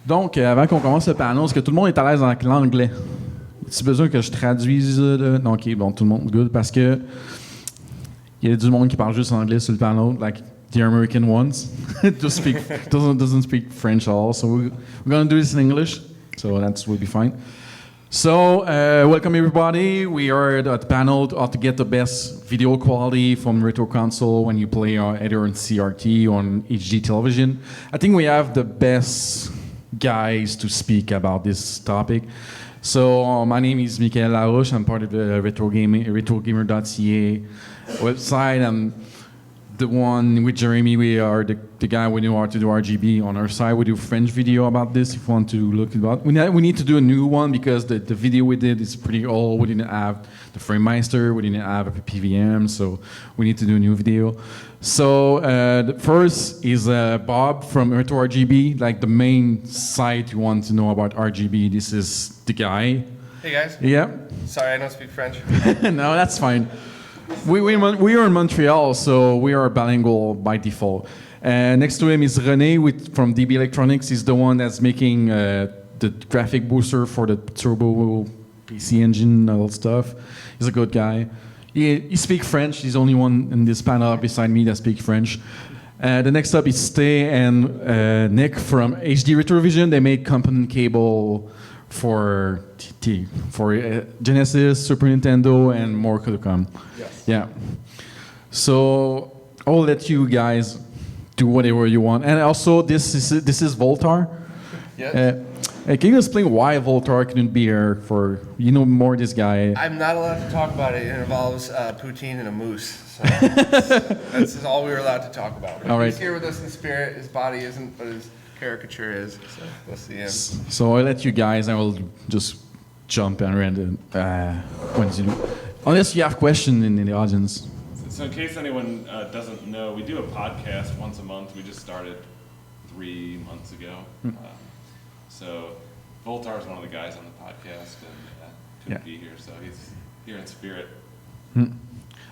Donc, avant qu'on commence le panel, est-ce que tout le monde est à l'aise avec l'anglais? As-tu besoin que je traduise? Non, OK, bon, tout le monde, good. Parce que il y a du monde qui parle juste anglais sur le panel, like the American ones. doesn't speak French at all. So we're going to do this in English. So that will be fine. So, welcome everybody. We are at the panel to get the best video quality from retro console when you play either on CRT or on HD television. I think we have the best guys to speak about this topic. So, my name is Michael Larouche. I'm part of the retrogamer.ca website. I'm the one with Jeremy. We are the guy we know how to do RGB. On our side, we do French video about this if you want to look about. We need to do a new one because the video we did is pretty old. We didn't have the FrameMeister. We didn't have a PVM, so we need to do a new video. So the first is Bob from Retro RGB, like the main site you want to know about RGB. This is the guy. Hey guys. Yeah. Sorry, I don't speak French. No, that's fine. We are in Montreal, so we are bilingual by default. Next to him is René from DB Electronics. He's the one that's making the graphic booster for the turbo PC engine and all that stuff. He's a good guy. He speaks French. He's the only one in this panel beside me that speaks French. The next up is Stay and Nick from HD Retrovision. They make component cable for Genesis, Super Nintendo, and more could come. Yes. Yeah. So I'll let you guys do whatever you want. And also, this is Voltar. Yes. Can you explain why Voltar couldn't be here for, more this guy? I'm not allowed to talk about it. It involves poutine and a moose. So that's all we were allowed to talk about. All right. He's here with us in spirit. His body isn't, but his caricature is. So we'll see him. So I'll let you guys, I will just jump and unless you have questions in the audience. So in case anyone doesn't know, we do a podcast once a month. We just started 3 months ago. So Voltar is one of the guys on the podcast and couldn't be here, so he's here in spirit.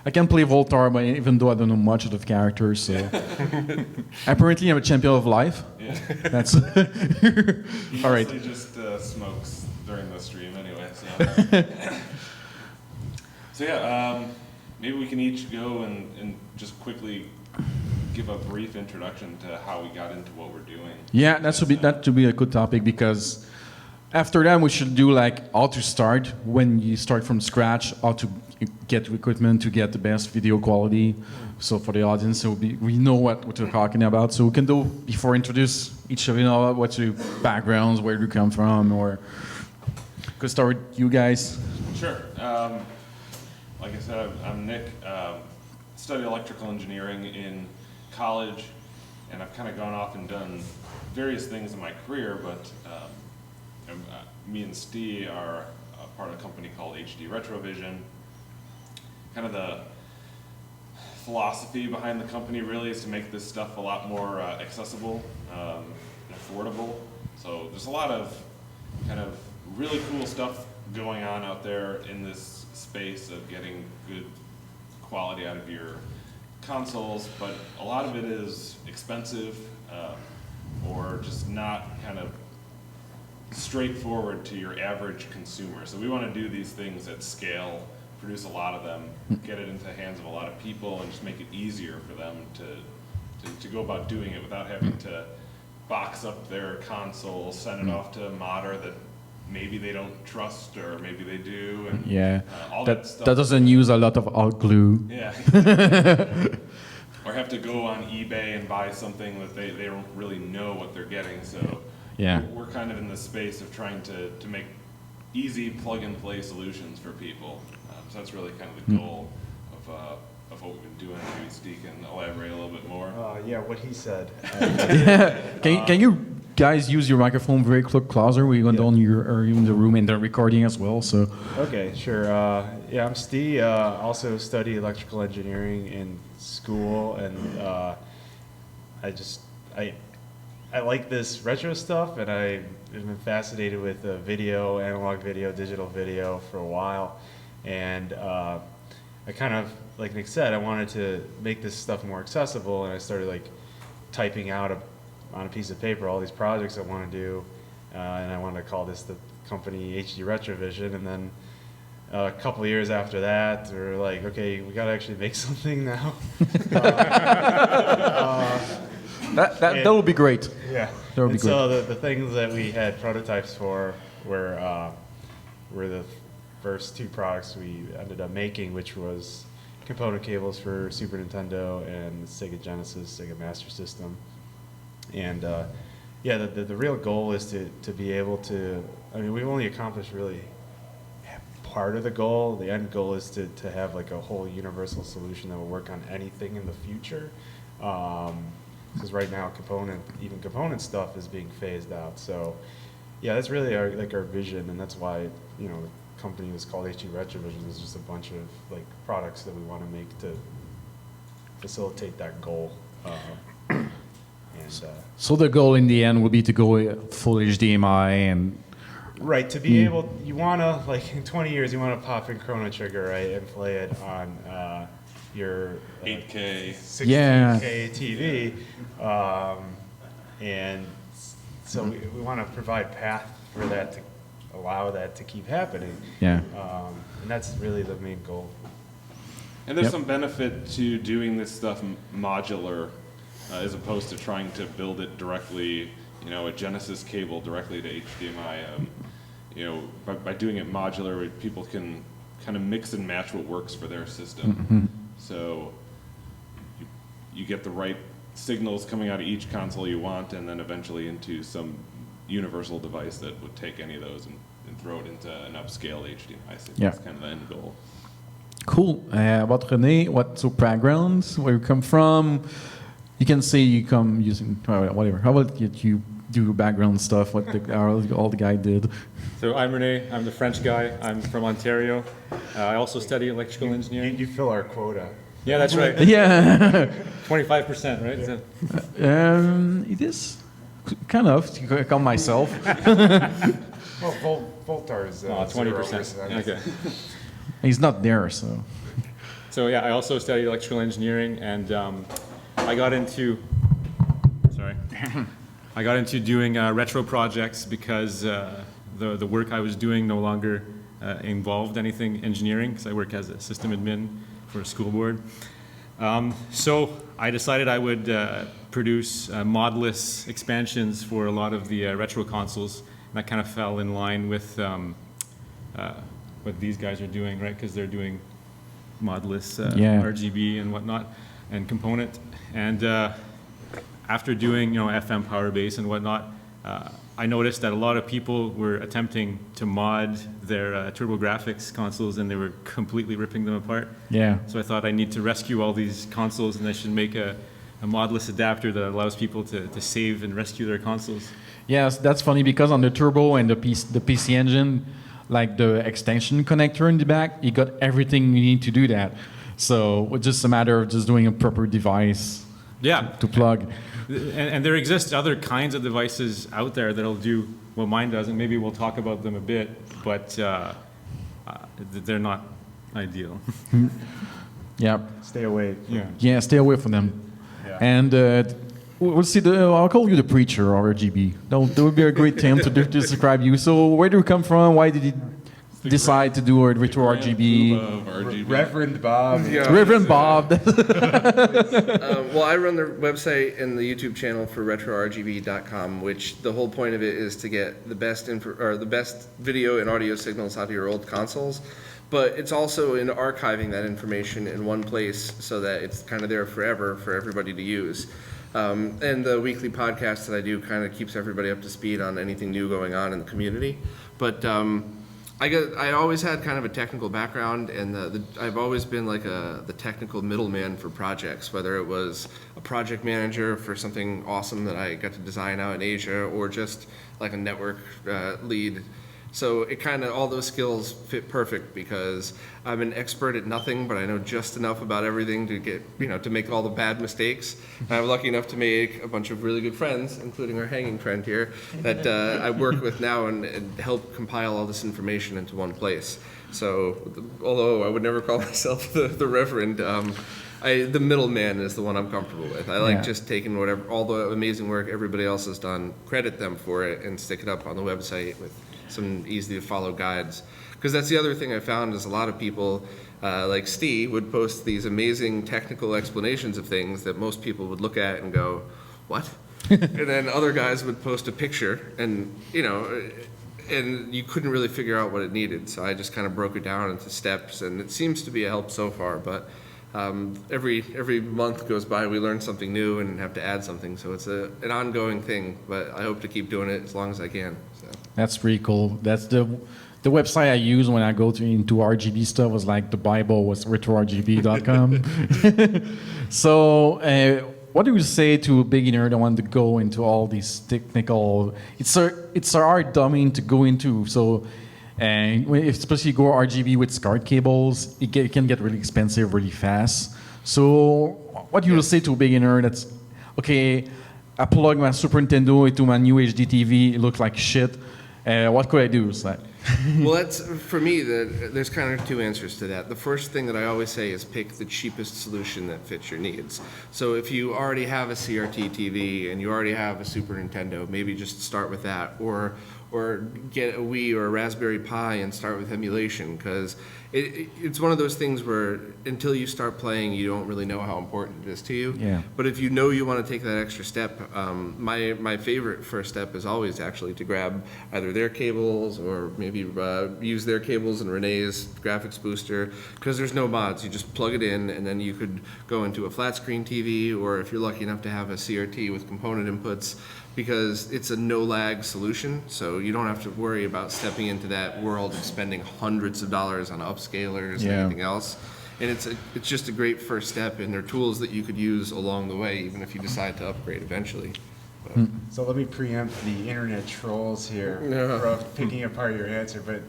I can play Voltar, but even though I don't know much of the characters, so apparently I'm a champion of life. Yeah. That's he all right. He just smokes during the stream anyway. So, so yeah, maybe we can each go and just quickly give a brief introduction to how we got into what we're doing. Yeah, that should be a good topic, because after that we should do like how to start when you start from scratch, how to get equipment to get the best video quality. So for the audience, so we know what we're talking about. So we can do before introduce each of what's your backgrounds, where you come from, or could start with you guys. Sure. Like I said, I'm Nick. Studied electrical engineering in college, and I've kind of gone off and done various things in my career, but me and Steve are part of a company called HD Retrovision. Kind of the philosophy behind the company really is to make this stuff a lot more accessible and affordable. So there's a lot of kind of really cool stuff going on out there in this space of getting good quality out of your consoles, but a lot of it is expensive or just not kind of straightforward to your average consumer. So we want to do these things at scale, produce a lot of them, get it into the hands of a lot of people, and just make it easier for them to go about doing it without having to box up their console, send it off to a modder that maybe they don't trust, or maybe they do, and all that stuff. That doesn't use a lot of alt glue. Yeah. Or have to go on eBay and buy something that they don't really know what they're getting. So we're kind of in the space of trying to make easy plug-and-play solutions for people. So that's really kind of the goal of what we've been doing. Maybe Steve can elaborate a little bit more. Yeah, what he said. Can you guys use your microphone very closer? We went on you're in the room and they're recording as well. So Okay, sure. Yeah, I'm Steve. Also studied electrical engineering in school, and I like this retro stuff, and I've been fascinated with video, analog video, digital video for a while, and I kind of, like Nick said, I wanted to make this stuff more accessible, and I started like typing out on a piece of paper all these projects I want to do, and I wanted to call the company HD Retrovision, and then a couple of years after that, we were like, okay, we got to actually make something now. That would be great. Yeah. That would be great. So the things that we had prototypes for were the first two products we ended up making, which was component cables for Super Nintendo and Sega Genesis, Sega Master System. And yeah, the real goal is to be able to, I mean, we've only accomplished really part of the goal. The end goal is to have like a whole universal solution that will work on anything in the future. Because right now even component stuff is being phased out. So yeah, that's really our vision, and that's why, you know, the company was called HD Retrovision. There's just a bunch of like products that we want to make to facilitate that goal. So the goal in the end will be to go full HDMI and... Right, to be able, you want to, like in 20 years, you want to pop in Chrono Trigger, right, and play it on your 8K, 16K TV. And so we want to provide path for that to allow that to keep happening. Yeah. And that's really the main goal. and there's some benefit to doing this stuff modular, as opposed to trying to build it directly, you know, a Genesis cable directly to HDMI. You know, by doing it modular, people can kind of mix and match what works for their system. So you get the right signals coming out of each console you want, and then eventually into some universal device that would take any of those and throw it into an upscale HDMI signal. Yeah. That's kind of the end goal. Cool. About René, what's your background? Where you come from? You can say you come using whatever. How about you do background stuff? What all the guy did? So I'm René. I'm the French guy. I'm from Ontario. I also study electrical engineering. You fill our quota. Yeah, that's right. Yeah. 25%, right? So, It is kind of. I call myself. Well, Voltar is 20%. 0%. Okay. He's not there, so. So yeah, I also studied electrical engineering, and I got into doing retro projects because the work I was doing no longer involved anything engineering, because I work as a system admin for a school board. So I decided I would produce modless expansions for a lot of the retro consoles, and that kind of fell in line with what these guys are doing, right? Because they're doing modless RGB and whatnot, and component. And after doing, you know, FM power base and whatnot, I noticed that a lot of people were attempting to mod their TurboGrafx consoles, and they were completely ripping them apart. Yeah. So I thought I need to rescue all these consoles, and I should make a modless adapter that allows people to save and rescue their consoles. Yes, that's funny because on the Turbo and the PC Engine, like the extension connector in the back, you got everything you need to do that. So it's just a matter of just doing a proper device to plug. And there exist other kinds of devices out there that'll do what mine does, and maybe we'll talk about them a bit, but they're not ideal. Yeah. Stay away. Yeah, stay away from them. Yeah. And we'll see. I'll call you the preacher or RGB. That would be a great term to describe you. So where do you come from? Why did you decide to do a retro RGB? Reverend Bob. Yeah. Reverend Bob. Well, I run the website and the YouTube channel for retrorgb.com, which the whole point of it is to get the best the best video and audio signals out of your old consoles. But it's also in archiving that information in one place so that it's kind of there forever for everybody to use. And the weekly podcast that I do kind of keeps everybody up to speed on anything new going on in the community. But I always had kind of a technical background, and I've always been like the technical middleman for projects, whether it was a project manager for something awesome that I got to design out in Asia, or just like a network lead. So it kind of, all those skills fit perfect because I'm an expert at nothing, but I know just enough about everything to get, to make all the bad mistakes. And I'm lucky enough to make a bunch of really good friends, including our hanging friend here, that I work with now and help compile all this information into one place. So, although I would never call myself the reverend, the middleman is the one I'm comfortable with. I like just taking all the amazing work everybody else has done, credit them for it, and stick it up on the website with some easy to follow guides. Because that's the other thing I found is a lot of people, like Steve, would post these amazing technical explanations of things that most people would look at and go, what? And then other guys would post a picture and, and you couldn't really figure out what it needed. So I just kind of broke it down into steps, and it seems to be a help so far. But every month goes by, we learn something new and have to add something. So it's an ongoing thing, but I hope to keep doing it as long as I can. So. That's pretty cool. That's the website I use when I go into RGB stuff was like the Bible was retrorgb.com. So what do you say to a beginner that want to go into all these technical? It's a hard domain to go into. So, especially you go RGB with SCART cables, it can get really expensive really fast. So, what you will say to a beginner that's okay? I plug my Super Nintendo into my new HD TV. It looks like shit. What could I do? It's like, well, that's for me. There's kind of two answers to that. The first thing that I always say is pick the cheapest solution that fits your needs. So if you already have a CRT TV and you already have a Super Nintendo, maybe just start with that, or get a Wii or a Raspberry Pi and start with emulation, because it's one of those things where until you start playing, you don't really know how important it is to you. Yeah. But if you know you want to take that extra step, my favorite first step is always actually to grab either their cables or maybe use their cables and Renee's graphics booster, because there's no mods. You just plug it in, and then you could go into a flat screen TV, or if you're lucky enough to have a CRT with component inputs, because it's a no lag solution, so you don't have to worry about stepping into that world of spending hundreds of dollars on upscalers and anything else. And it's just a great first step, and they're tools that you could use along the way, even if you decide to upgrade eventually. So let me preempt the internet trolls here for picking apart your answer, but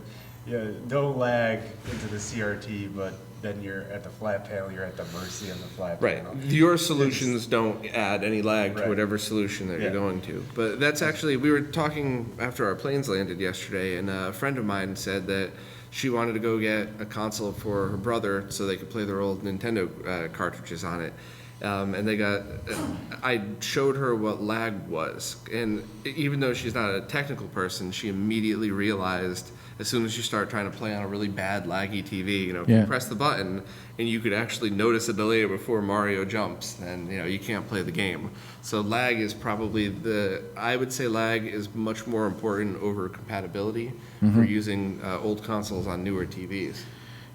no lag into the CRT, but then you're at the flat panel, you're at the mercy of the flat panel. Right. Your solutions don't add any lag to whatever solution that you're going to. But that's actually, we were talking after our planes landed yesterday, and a friend of mine said that she wanted to go get a console for her brother so they could play their old Nintendo cartridges on it. And I showed her what lag was. And even though she's not a technical person, she immediately realized as soon as you start trying to play on a really bad laggy TV, if you press the button and you could actually notice a delay before Mario jumps, then you can't play the game. So lag is probably I would say lag is much more important over compatibility for using old consoles on newer TVs.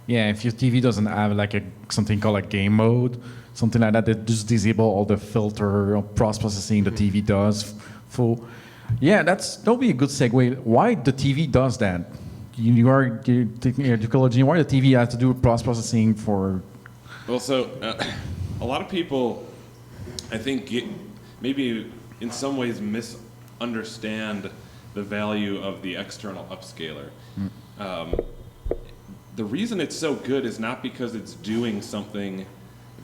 Yeah, if your TV doesn't have like something called a game mode, something like that just disable all the filter or processing the TV does. That'll be a good segue. Why the TV does that? You are taking ecology. Why the TV has to do with processing for? Well, so a lot of people, I think, maybe in some ways misunderstand the value of the external upscaler. The reason it's so good is not because it's doing something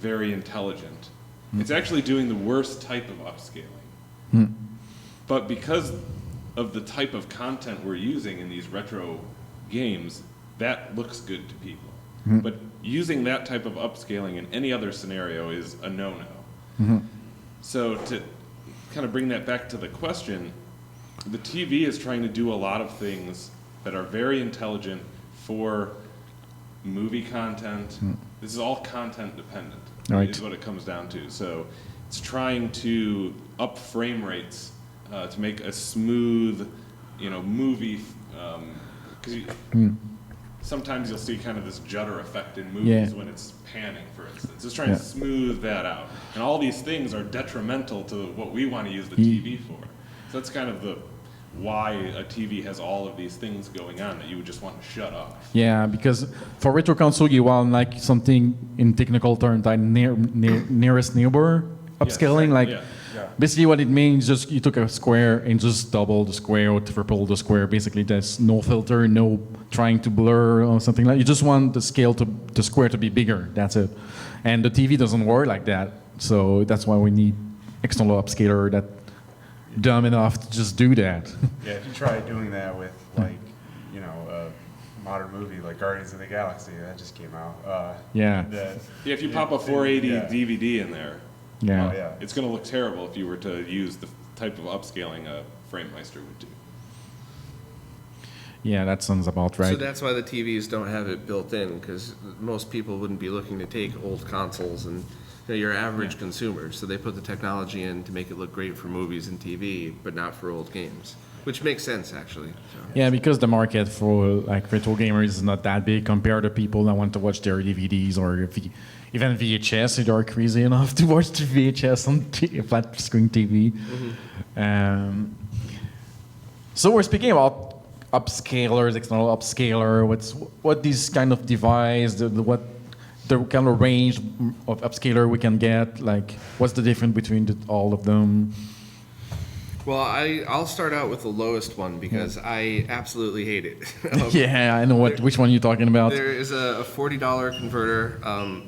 very intelligent. It's actually doing the worst type of upscaling. But because of the type of content we're using in these retro games, that looks good to people. But using that type of upscaling in any other scenario is a no-no. So to kind of bring that back to the question, the TV is trying to do a lot of things that are very intelligent for movie content. This is all content dependent, is what it comes down to. So it's trying to up frame rates to make a smooth, movie. Because sometimes you'll see kind of this judder effect in movies when it's panning, for instance. It's trying to smooth that out. And all these things are detrimental to what we want to use the TV for. So that's kind of why a TV has all of these things going on that you would just want to shut off. Yeah, because for retro console, you want like something in technical terms like nearest neighbor upscaling. Basically what it means is just you took a square and just double the square or triple the square. Basically there's no filter, no trying to blur or something like that. You just want the scale the square to be bigger. That's it. And the TV doesn't work like that. So that's why we need external upscaler that dumb enough to just do that. Yeah, if you try doing that with modern movie like Guardians of the Galaxy that just came out. Yeah. If you pop a 480 yeah. DVD in there, Yeah. Oh yeah. it's going to look terrible if you were to use the type of upscaling a FrameMeister would do. Yeah, that sounds about So right. that's why the TVs don't have it built in, because most people wouldn't be looking to take old consoles and your average consumer. So they put the technology in to make it look great for movies and TV, but not for old games, which makes sense actually. So. Yeah, because the market for like retro gamers is not that big compared to people that want to watch their DVDs or even VHS if they're crazy enough to watch the VHS on flat screen TV. So we're speaking about upscalers, external upscaler. What these kind of device, what the kind of range of upscaler we can get? Like, what's the difference between all of them? Well, I'll start out with the lowest one because I absolutely hate it. Yeah, I know which one you're talking about. There is a $40 converter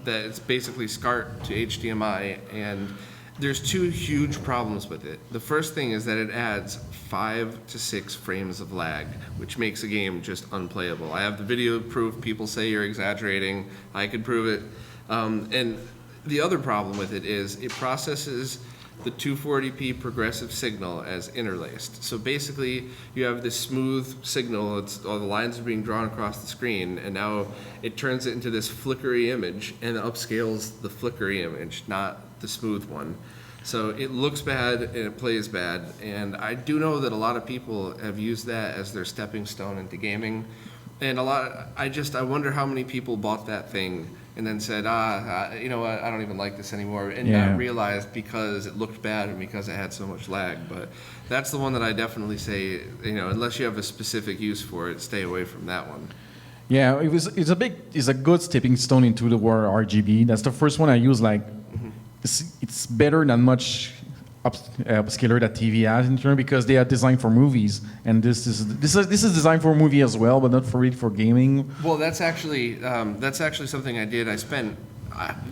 that it's basically SCART to HDMI, and there's two huge problems with it. The first thing is that it adds 5 to 6 frames of lag, which makes a game just unplayable. I have the video proof. People say you're exaggerating. I could prove it. And the other problem with it is it processes the 240p progressive signal as interlaced. So basically, you have this smooth signal, all the lines are being drawn across the screen, and now it turns it into this flickery image and upscales the flickery image, not the smooth one. So it looks bad and it plays bad, and I do know that a lot of people have used that as their stepping stone into gaming. And I wonder how many people bought that thing and then said, you know what, I don't even like this anymore, and not realized because it looked bad and because it had so much lag. But that's the one that I definitely say, unless you have a specific use for it, stay away from that one. Yeah, it's a good stepping stone into the world RGB. That's the first one I use. Like, it's better than much upscaler that TV has in turn because they are designed for movies, and this is designed for a movie as well, but not for gaming. Well, that's actually something I did. I spent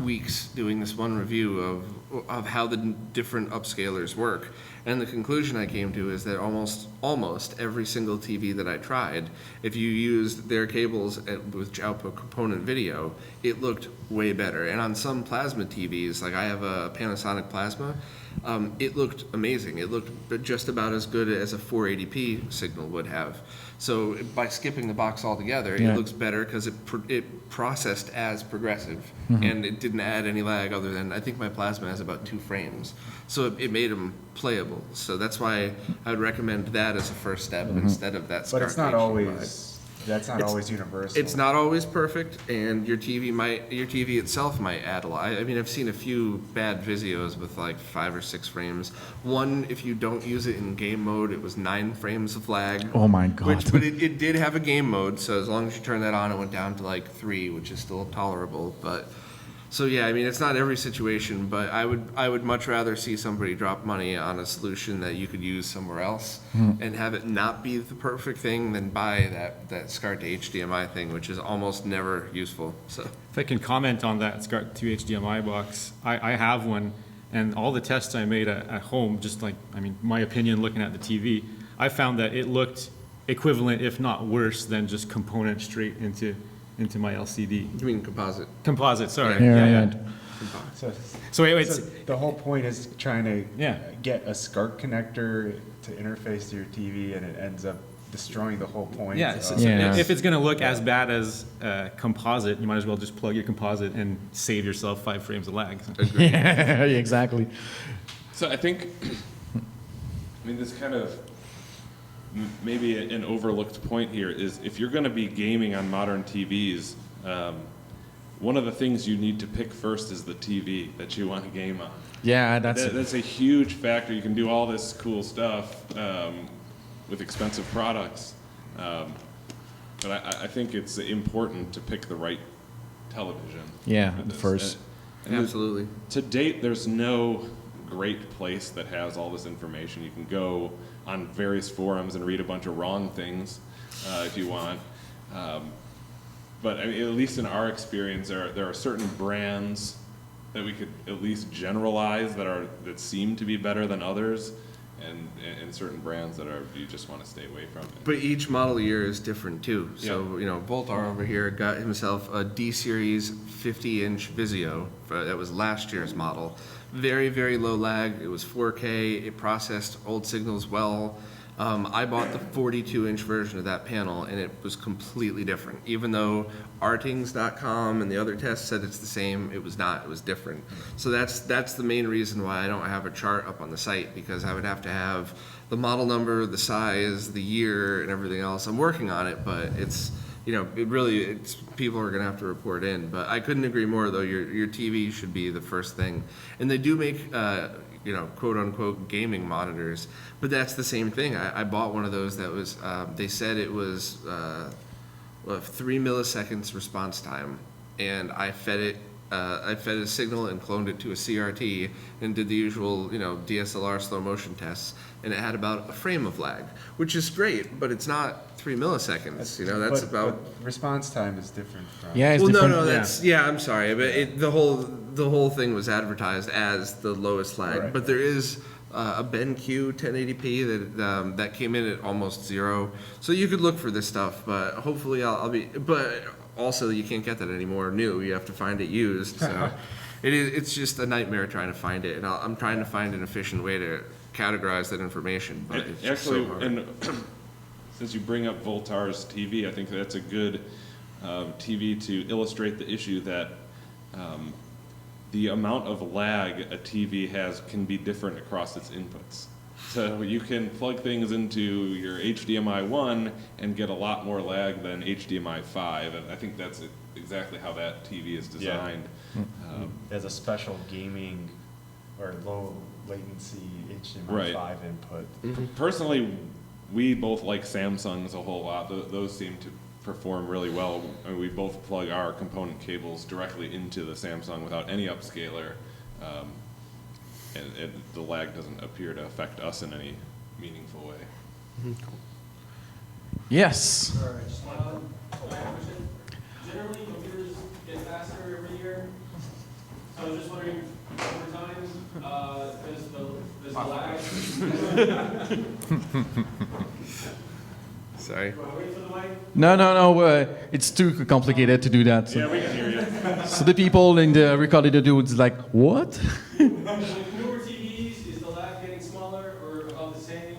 weeks doing this one review of how the different upscalers work, and the conclusion I came to is that almost every single TV that I tried, if you used their cables with output component video, it looked way better. And on some plasma TVs, like I have a Panasonic Plasma, it looked amazing. It looked just about as good as a 480p signal would have. So by skipping the box altogether, it looks better because it processed as progressive, and it didn't add any lag other than, I think my Plasma has about 2 frames. So it made them playable. So that's why I would recommend that as a first step instead of that. But it's not always. That's not always universal. It's not always perfect, and your TV itself might add a lot. I mean, I've seen a few bad Visios with like 5 or 6 frames. One, if you don't use it in game mode, it was 9 frames of lag. Oh my god! But it did have a game mode, so as long as you turn that on, it went down to like 3, which is still tolerable. But so yeah, I mean, it's not every situation, but I would much rather see somebody drop money on a solution that you could use somewhere else and have it not be the perfect thing than buy that SCART to HDMI thing, which is almost never useful. So If I can comment on that SCART to HDMI box, I have one, and all the tests I made at home, just like, I mean, my opinion looking at the TV, I found that it looked equivalent, if not worse, than just component straight into my LCD. you mean composite? Composite, sorry. Yeah. So wait, So the whole point is trying to Yeah. get a SCART connector to interface to your TV, and it ends up destroying the whole point. yeah, so if it's going to look as bad as composite, you might as well just plug your composite and save yourself 5 frames of lag. Yeah, exactly. So I think, I mean, this kind of maybe an overlooked point here is if you're going to be gaming on modern TVs, one of the things you need to pick first is the TV that you want to game on. Yeah, that's a huge factor. You can do all this cool stuff with expensive products, but I think it's important to pick the right television. Yeah, for this. first. And Absolutely. to date, there's no great place that has all this information. You can go on various forums and read a bunch of wrong things if you want. But I mean, at least in our experience, there are certain brands that we could at least generalize that seem to be better than others. and certain brands that you just want to stay away from. But each model year is different too. So, you know, Voltar over here got himself a D-Series 50-inch Vizio. That was last year's model. Very, very low lag. It was 4K. It processed old signals well. I bought the 42-inch version of that panel, and it was completely different. Even though Artings.com and the other tests said it's the same, it was not. It was different. So that's the main reason why I don't have a chart up on the site, because I would have to have the model number, the size, the year, and everything else. I'm working on it, but it's, you know, it's people are gonna have to report in. But I couldn't agree more, though. Your TV should be the first thing, and they do make you know, quote unquote gaming monitors, but that's the same thing. I bought one of those that was, they said it was 3 milliseconds response time, and I fed a signal and cloned it to a CRT and did the usual, you know, DSLR slow motion tests, and it had about a frame of lag, which is great, but it's not 3 milliseconds. You know, that's but response time is different. From, Yeah, it's well, different. no, that's I'm sorry, but the whole thing was advertised as the lowest lag, Right. but there is a BenQ 1080p that came in at almost 0, so you could look for this stuff. But hopefully, I'll be. But also, you can't get that anymore new. You have to find it used. So it's just a nightmare trying to find it, and I'm trying to find an efficient way to categorize that information. But it's just Actually, so hard. and since you bring up Voltar's TV, I think that's a good TV to illustrate the issue that the amount of lag a TV has can be different across its inputs. So you can plug things into your HDMI 1 and get a lot more lag than HDMI 5, and I think that's exactly how that TV is designed. There's a special gaming or low latency HDMI Right. 5 input. Personally, we both like Samsungs a whole lot. Those seem to perform really well. I mean, we both plug our component cables directly into the Samsung without any upscaler, and the lag doesn't appear to affect us in any meaningful way. Yes. All right, just one question. Generally, computers get faster every year. So I was just wondering, over time, does the lag? Sorry. Do I wait for the mic? No. It's too complicated to do that. So, Yeah, we can hear you. so the people in the recorded dudes like, what? With newer TVs, is the lag getting smaller or about the same?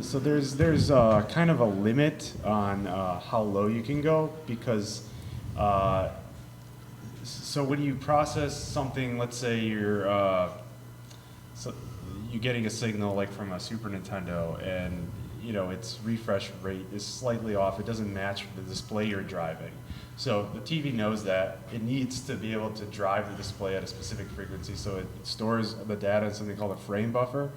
So there's kind of a limit on how low you can go, because so when you process something, let's say you're getting a signal like from a Super Nintendo, and you know its refresh rate is slightly off. It doesn't match the display you're driving. So the TV knows that it needs to be able to drive the display at a specific frequency, so it stores the data in something called a frame buffer.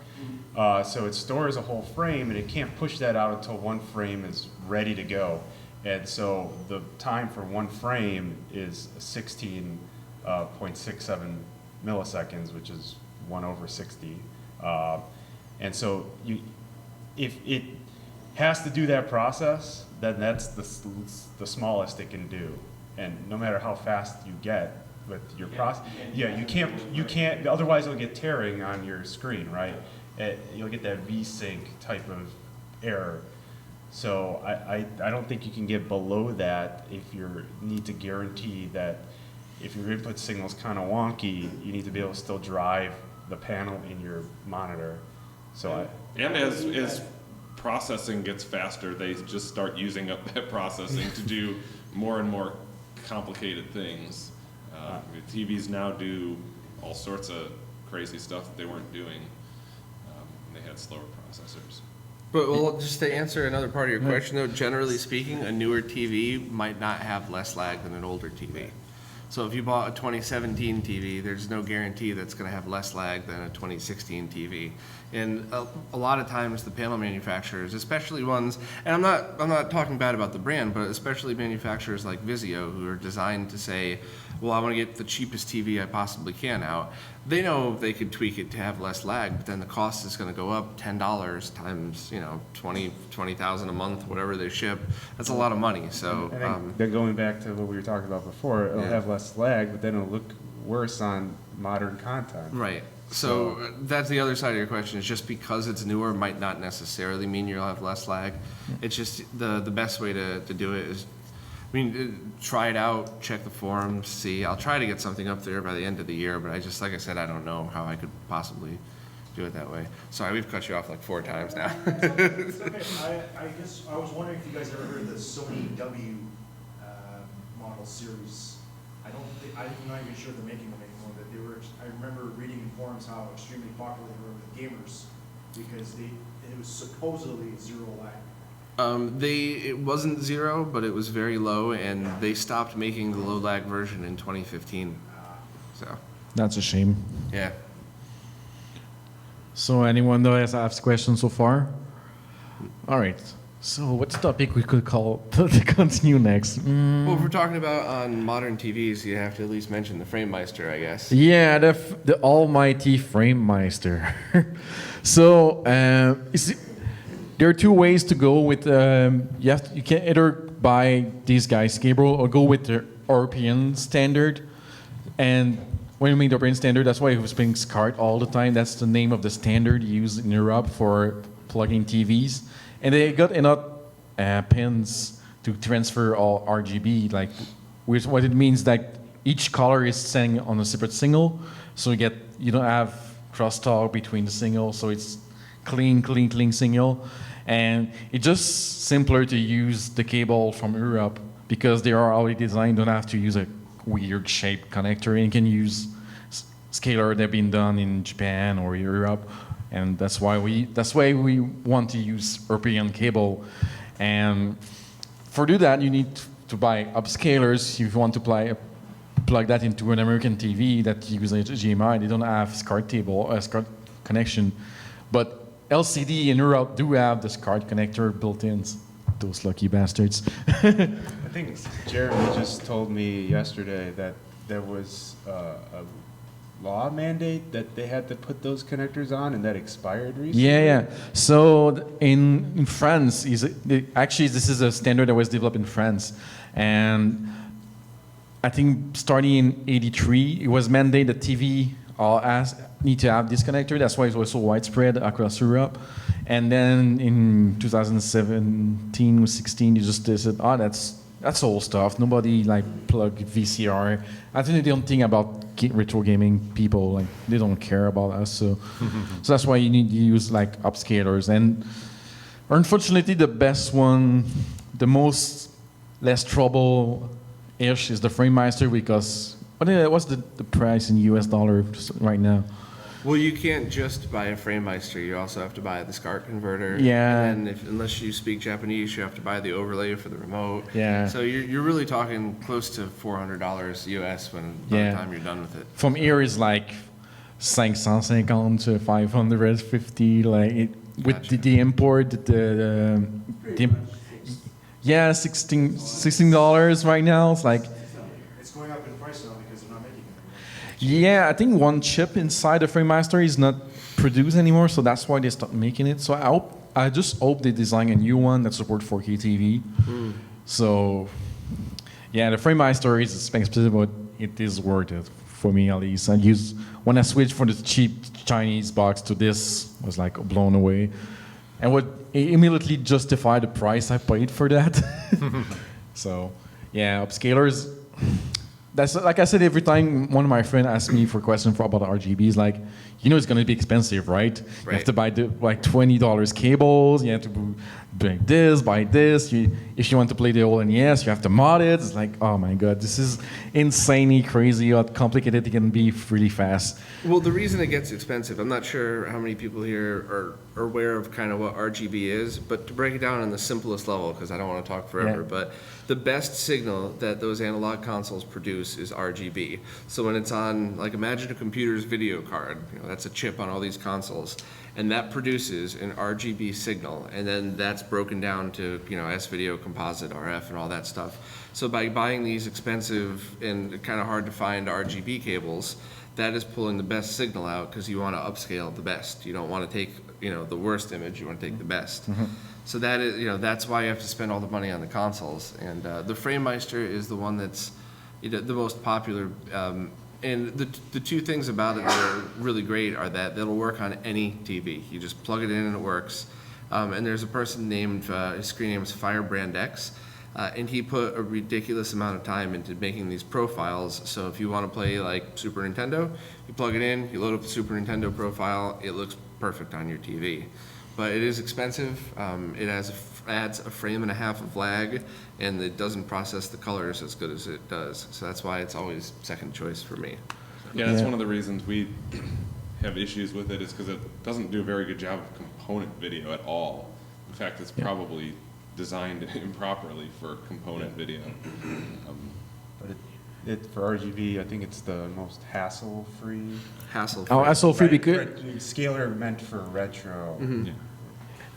So it stores a whole frame, and it can't push that out until one frame is ready to go. And so the time for one frame is 16.67 milliseconds, which is 1/60. And so if it has to do that process, then that's the smallest it can do. And no matter how fast you get with your process, you can't, otherwise it'll get tearing on your screen, right? You'll get that V-sync type of error. So I don't think you can get below that if you need to guarantee that if your input signal's kind of wonky, you need to be able to still drive the panel in your monitor. So And as processing gets faster, they just start using up that processing to do more and more complicated things. TVs now do all sorts of crazy stuff that they weren't doing when they had slower processors. But well, just to answer another part of your question, though, generally speaking, a newer TV might not have less lag than an older TV. So if you bought a 2017 TV, there's no guarantee that's going to have less lag than a 2016 TV. And a lot of times the panel manufacturers, especially ones, and I'm not talking bad about the brand, but especially manufacturers like Vizio, who are designed to say, well, I want to get the cheapest TV I possibly can out. They know they could tweak it to have less lag, but then the cost is going to go up $10 times, 20,000 a month, whatever they ship. That's a lot of money. So then going back to what we were talking about before, it'll have less lag, but then it'll look worse on modern content. Right. So that's the other side of your question, is just because it's newer might not necessarily mean you'll have less lag. It's just the best way to do it is, I mean, try it out, check the forums, see. I'll try to get something up there by the end of the year, but like I said, I don't know how I could possibly do it that way. Sorry, we've cut you off like 4 times now. It's okay. I guess I was wondering if you guys ever heard of the Sony W model series. I'm not even sure they're making them anymore, but they were, I remember reading in forums how extremely popular they were with gamers because it was supposedly zero lag. It wasn't zero, but it was very low, and they stopped making the low lag version in 2015. So That's a shame. yeah. So anyone that has asked questions so far? All right. So what topic we could call to continue next? Well, if we're talking about on modern TVs, you have to at least mention the FrameMeister, I guess. Yeah, the almighty FrameMeister. So there are 2 ways to go with. You can either buy these guys cable or go with the European standard. And when you mean the European standard, that's why it was being SCART all the time. That's the name of the standard used in Europe for plugging TVs. And they got enough pins to transfer all RGB, like what it means that each color is sent on a separate signal, so you don't have crosstalk between the signal, so it's clean signal, and it's just simpler to use the cable from Europe because they are already designed. Don't have to use a weird shaped connector, and you can use scalar that have been done in Japan or Europe. And that's why we want to use European cable. And for do that, you need to buy upscalers. If you want to plug that into an American TV that uses HDMI, they don't have SCART connection. But LCD in Europe do have the SCART connector built in. Those lucky bastards. I think Jeremy just told me yesterday that there was a law mandate that they had to put those connectors on, and that expired recently? Yeah. So in France, actually this is a standard that was developed in France, and I think starting in '83, it was mandated that TV need to have this connector. That's why it was so widespread across Europe. And then in 2017 or 16, they said, that's old stuff. Nobody plug VCR. I think they don't think about retro gaming people. They don't care about us. So that's why you need to use upscalers. And unfortunately, the best one, the most less trouble-ish is the FrameMeister because what's the price in US dollar right now? Well, you can't just buy a FrameMeister. You also have to buy the SCART converter. Yeah. And unless you speak Japanese, you have to buy the overlay for the remote. Yeah. So you're really talking close to $400 US by the time you're done with it. From here is $550 to $550. With Gotcha. the import, $16 right now. It's It's going up in price now because they're not making it anymore. yeah, I think one chip inside the FrameMeister is not produced anymore, so that's why they stopped making it. So I just hope they design a new one that supports 4K TV. So yeah, the FrameMeister is expensive, but it is worth it for me at least. When I switched from the cheap Chinese box to this, I was blown away, and would immediately justify the price I paid for that. So yeah, upscalers. That's like I said, every time one of my friends asks me for a question about RGBs, it's going to be expensive, right? You have to buy $20 cables. You have to buy this. If you want to play the old NES, you have to mod it. It's oh my god, this is insanely crazy how complicated it can be really fast. Well, the reason it gets expensive, I'm not sure how many people here are aware of kind of what RGB is, but to break it down on the simplest level, because I don't want to talk forever, but the best signal that those analog consoles produce is RGB. So when it's on, imagine a computer's video card, that's a chip on all these consoles, and that produces an RGB signal, and then that's broken down to, S-video, composite, RF, and all that stuff. So by buying these expensive and kind of hard to find RGB cables, that is pulling the best signal out because you want to upscale the best. You don't want to take, the worst image, you want to take the best. So that is, that's why you have to spend all the money on the consoles. And the FrameMeister is the one that's the most popular And the two things about it that are really great are that it'll work on any TV. You just plug it in and it works. And there's a person named, his screen name is Firebrand X, and he put a ridiculous amount of time into making these profiles. So if you want to play like Super Nintendo, you plug it in, you load up the Super Nintendo profile, it looks perfect on your TV. But it is expensive. It adds a frame and a half of lag, and it doesn't process the colors as good as it does. So that's why it's always second choice for me. Yeah, that's one of the reasons we have issues with it, is because it doesn't do a very good job of component video at all. In fact, it's probably designed improperly for component video. But it for RGB, I think it's the most hassle-free. Hassle-free. Oh, hassle-free Right, because scaler meant for retro.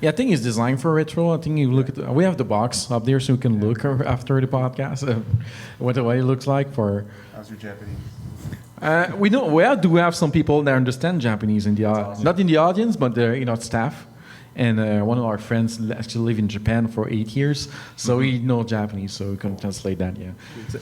yeah, I think it's designed for retro. I think you look at we have the box up there so you can look after the podcast what the way it looks like for. How's your Japanese? We do have some people that understand Japanese in the not in the audience, but staff. And one of our friends actually lived in Japan for 8 years, so he knows Japanese, so we can translate that. Yeah.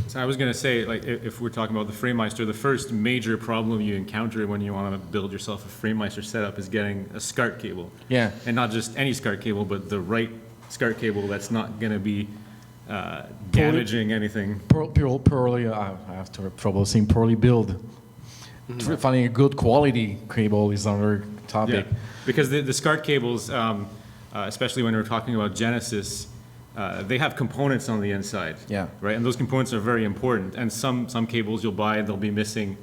So I was going to say, like, if we're talking about the FrameMeister, the first major problem you encounter when you want to build yourself a FrameMeister setup is getting a SCART cable. Yeah. And not just any SCART cable, but the right SCART cable that's not going to be damaging anything. Poorly, I have trouble saying poorly built. Finding a good quality cable is another topic. Yeah, because the SCART cables, especially when we're talking about Genesis, they have components on the inside. Yeah. Right, and those components are very important. And some cables you'll buy, they'll be missing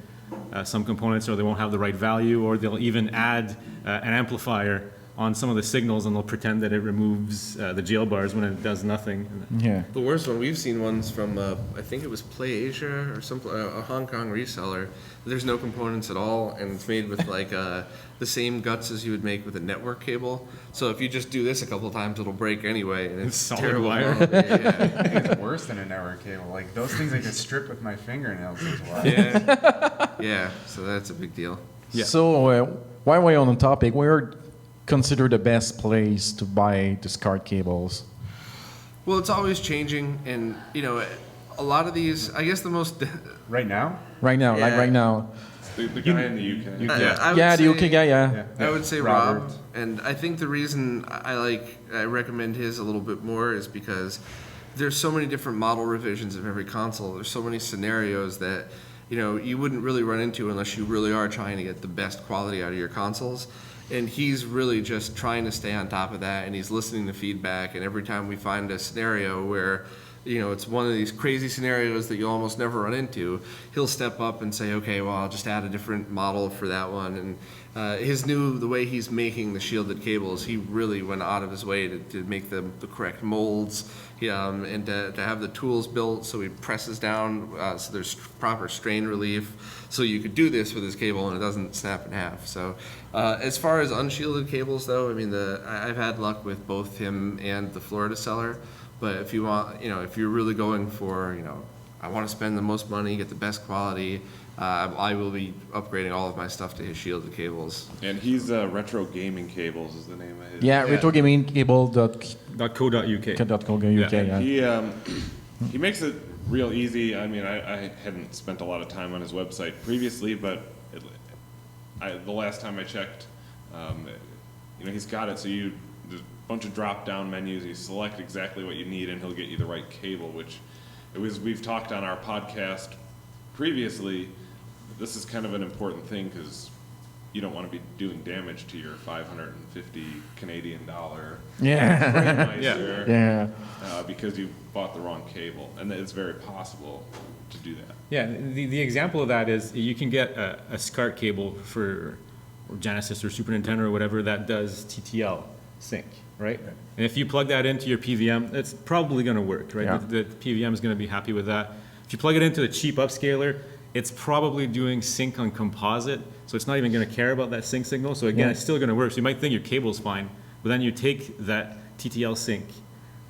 some components, or they won't have the right value, or they'll even add an amplifier on some of the signals, and they'll pretend that it removes the jail bars when it does nothing. Yeah. The worst one, we've seen ones from, I think it was Play Asia or some a Hong Kong reseller. There's no components at all, and it's made with like the same guts as you would make with a network cable. So if you just do this a couple of times, it'll break anyway, and it's Solid terrible. wire. quality. I Yeah. think it's worse than a network cable. Like those things I could strip with my fingernails as well. Yeah, so that's a big deal. Yeah. So while we're on the topic, where consider the best place to buy the SCART cables? Well, it's always changing, and a lot of these, I guess the most. Right now? Right now, like Yeah. right now. The guy in the UK. I would Yeah, the say- UK guy, yeah. I would say Robert. Rob, and I think the reason I recommend his a little bit more is because there's so many different model revisions of every console. There's so many scenarios that you wouldn't really run into unless you really are trying to get the best quality out of your consoles. And he's really just trying to stay on top of that, and he's listening to feedback. And every time we find a scenario where it's one of these crazy scenarios that you'll almost never run into, he'll step up and say, okay, well, I'll just add a different model for that one. And the way he's making the shielded cables, he really went out of his way to make the correct molds, and to have the tools built so he presses down so there's proper strain relief. So you could do this with his cable and it doesn't snap in half. So as far as unshielded cables, though, I mean, I've had luck with both him and the Florida seller. But if you want, if you're really going for, I want to spend the most money, get the best quality, I will be upgrading all of my stuff to his shielded cables. And he's Retrogaming Cables is the name of his. Yeah, retrogaming cable.co.uk. .co.uk. Yeah. He makes it real easy. I mean, I hadn't spent a lot of time on his website previously, but the last time I checked, he's got it. So there's a bunch of drop-down menus. You select exactly what you need, and he'll get you the right cable. We've talked on our podcast previously. This is kind of an important thing because you don't want to be doing damage to your $550 Canadian dollar FrameMeister, because you bought the wrong cable, and it's very possible to do that. Yeah, the example of that is you can get a SCART cable for Genesis or Super Nintendo or whatever that does TTL sync, right? And if you plug that into your PVM, it's probably going to work, right? Yeah. The PVM is going to be happy with that. If you plug it into a cheap upscaler, it's probably doing sync on composite, so it's not even going to care about that sync signal. So again, it's still going to work. So you might think your cable's fine, but then you take that TTL sync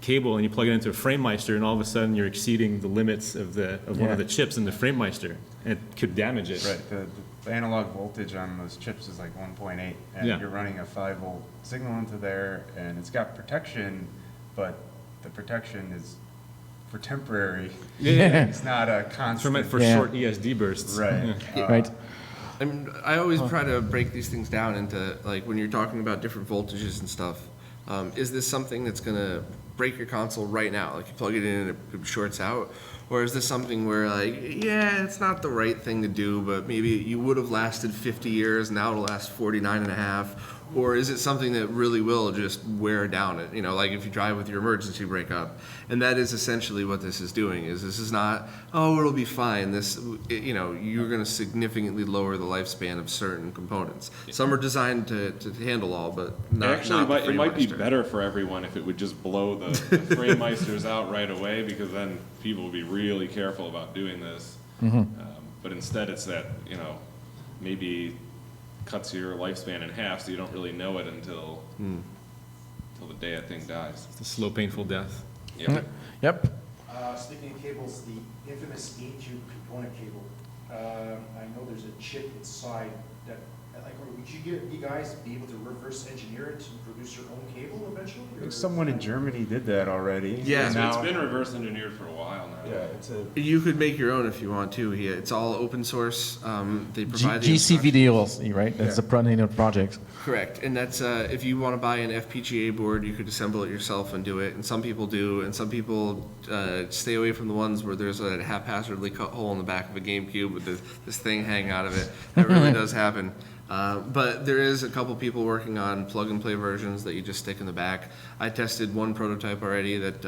cable and you plug it into a FrameMeister, and all of a sudden you're exceeding the limits of one of the chips in the FrameMeister, and it could damage it. Right. The analog voltage on those chips is like 1.8, and you're running a 5-volt signal into there, and it's got protection, but the protection is for temporary. Yeah. It's not a For, constant. for Yeah. short ESD bursts. Right. Yeah. Right. I mean, I always try to break these things down into, like, when you're talking about different voltages and stuff, is this something that's gonna break your console right now? Like, you plug it in and it shorts out? Or is this something where, like, yeah, it's not the right thing to do, but maybe you would have lasted 50 years, now it'll last 49 and a half? Or is it something that really will just wear down it? You know, like if you drive with your emergency brake up. And that is essentially what this is doing, is this is not, oh, it'll be fine. This, you know, you're gonna significantly lower the lifespan of certain components. Some are designed to handle all, but not, Actually, not the it might be Freemeister. better for everyone if it would just blow the Freemeisters out right away, because then people would be really careful about doing this. But instead, it's that, you know, maybe cuts your lifespan in half, so you don't really know it until the day that thing dies. The slow, painful death. Yep. Yep. Speaking of cables, the infamous GameCube component cable, I know there's a chip inside that, like, would you guys be able to reverse engineer it and produce your own cable eventually? or- Someone in Germany did that already. Yeah. And So it's now- been reverse engineered for a while now. Yeah, it's a. You could make your own if you want to. Yeah, it's all open source. They provide the GCVD DLC, right? That's the Predator project. Correct, and that's if you want to buy an FPGA board, you could assemble it yourself and do it. And some people do, and some people stay away from the ones where there's a haphazardly cut hole in the back of a GameCube with this thing hanging out of it. That really does happen. But there is a couple people working on plug-and-play versions that you just stick in the back. I tested one prototype already that,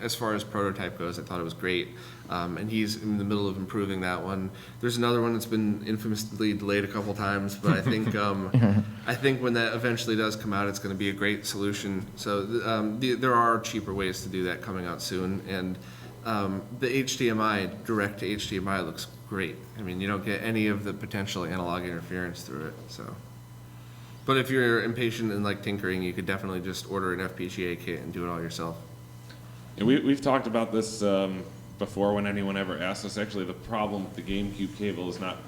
as far as prototype goes, I thought it was great. And he's in the middle of improving that one. There's another one that's been infamously delayed a couple times, but I think I think when that eventually does come out, it's going to be a great solution. So there are cheaper ways to do that coming out soon, and the HDMI, direct to HDMI, looks great. I mean, you don't get any of the potential analog interference through it. So, but if you're impatient and like tinkering, you could definitely just order an FPGA kit and do it all yourself. And we've talked about this before when anyone ever asked us. Actually, the problem with the GameCube cable is not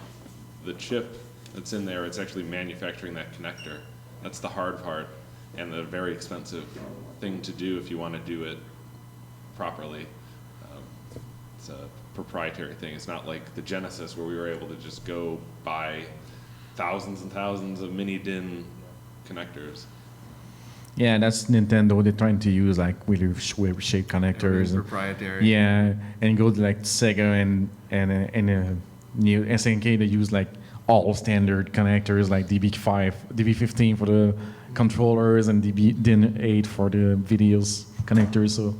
the chip that's in there, it's actually manufacturing that connector. That's the hard part and the very expensive thing to do if you want to do it properly. It's a proprietary thing. It's not like the Genesis where we were able to just go buy thousands and thousands of mini DIN connectors. Yeah, that's Nintendo. They're trying to use like really shaped connectors. And, Proprietary. yeah, and go to like Sega and new SNK. They use like all standard connectors like DB5, DB15 for the controllers and DIN8 for the videos connectors. So,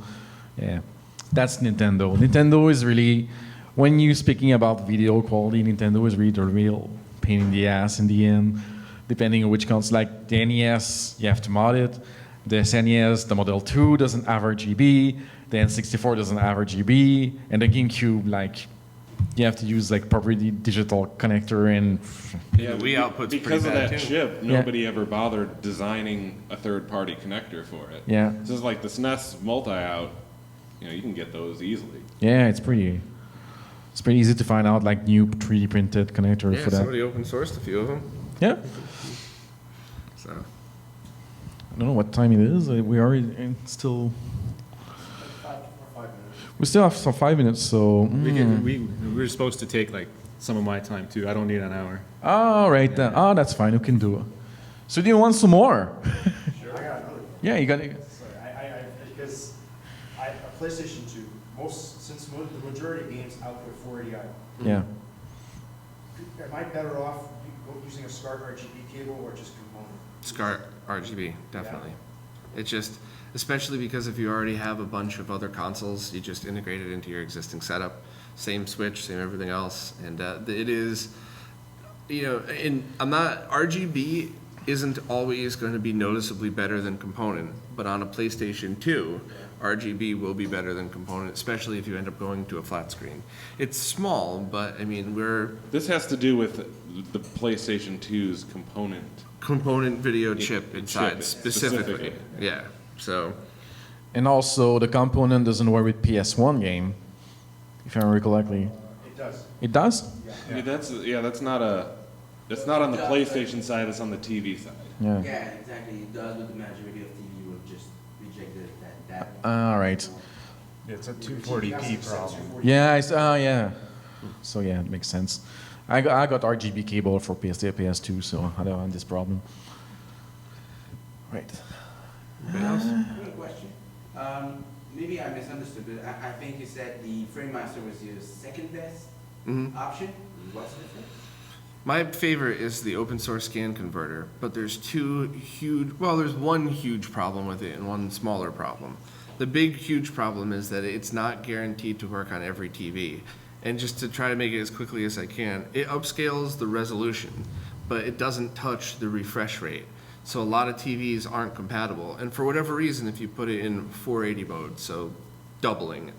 yeah, that's Nintendo. Nintendo is really, when you're speaking about video quality, Nintendo is really the real pain in the ass in the end. Depending on which console, like the NES, you have to mod it. The SNES, the Model 2 doesn't have RGB. The N64 doesn't have RGB. And the GameCube, like, you have to use like properly digital connector and. Yeah, The Wii output's pretty because of bad, that too. chip, nobody ever bothered designing a third-party connector for it. Yeah. This is like the SNES multi-out. You know, you can get those easily. Yeah, it's pretty easy to find out like new 3D printed connector Yeah, for that. somebody open sourced a few of them. Yeah. So I don't know what time it is. We are still. 5 minutes. We still have some 5 minutes, so. We're supposed to take like some of my time too. I don't need an hour. All right then. Oh, that's fine. We can do it. So do you want some more? Sure. I got another. Yeah, you got it. Sorry, because a PlayStation 2, since the majority of games output 480i, Yeah. am I better off using a SCART RGB cable or just component? SCART RGB, definitely. It's just, especially because if you already have a bunch of other consoles, you just integrate it into your existing setup. Same switch, same everything else. And it is, you know, RGB isn't always going to be noticeably better than component, but on a PlayStation 2, RGB will be better than component, especially if you end up going to a flat screen. It's small, but I mean, This has to do with the PlayStation 2's component video chip inside, chip, specifically. Yeah, so. And also, the component doesn't work with PS1 game, if I remember correctly. It does. It does? Yeah, that's not on the PlayStation side, it's on the TV side. Yeah. Yeah, exactly. It does, but the majority of TV would just reject that. All right. It's a 240p problem. Yeah, yeah. So yeah, it makes sense. I got RGB cable for PS3, PS2, so I don't have this problem. Right. Anybody else? I have a question. Maybe I misunderstood, but I think you said the FrameMaster was your second best option. What's the difference? My favorite is the open source scan converter, but there's there's one huge problem with it and one smaller problem. The big, huge problem is that it's not guaranteed to work on every TV. And just to try to make it as quickly as I can, it upscales the resolution, but it doesn't touch the refresh rate. So a lot of TVs aren't compatible. And for whatever reason, if you put it in 480 mode, so doubling,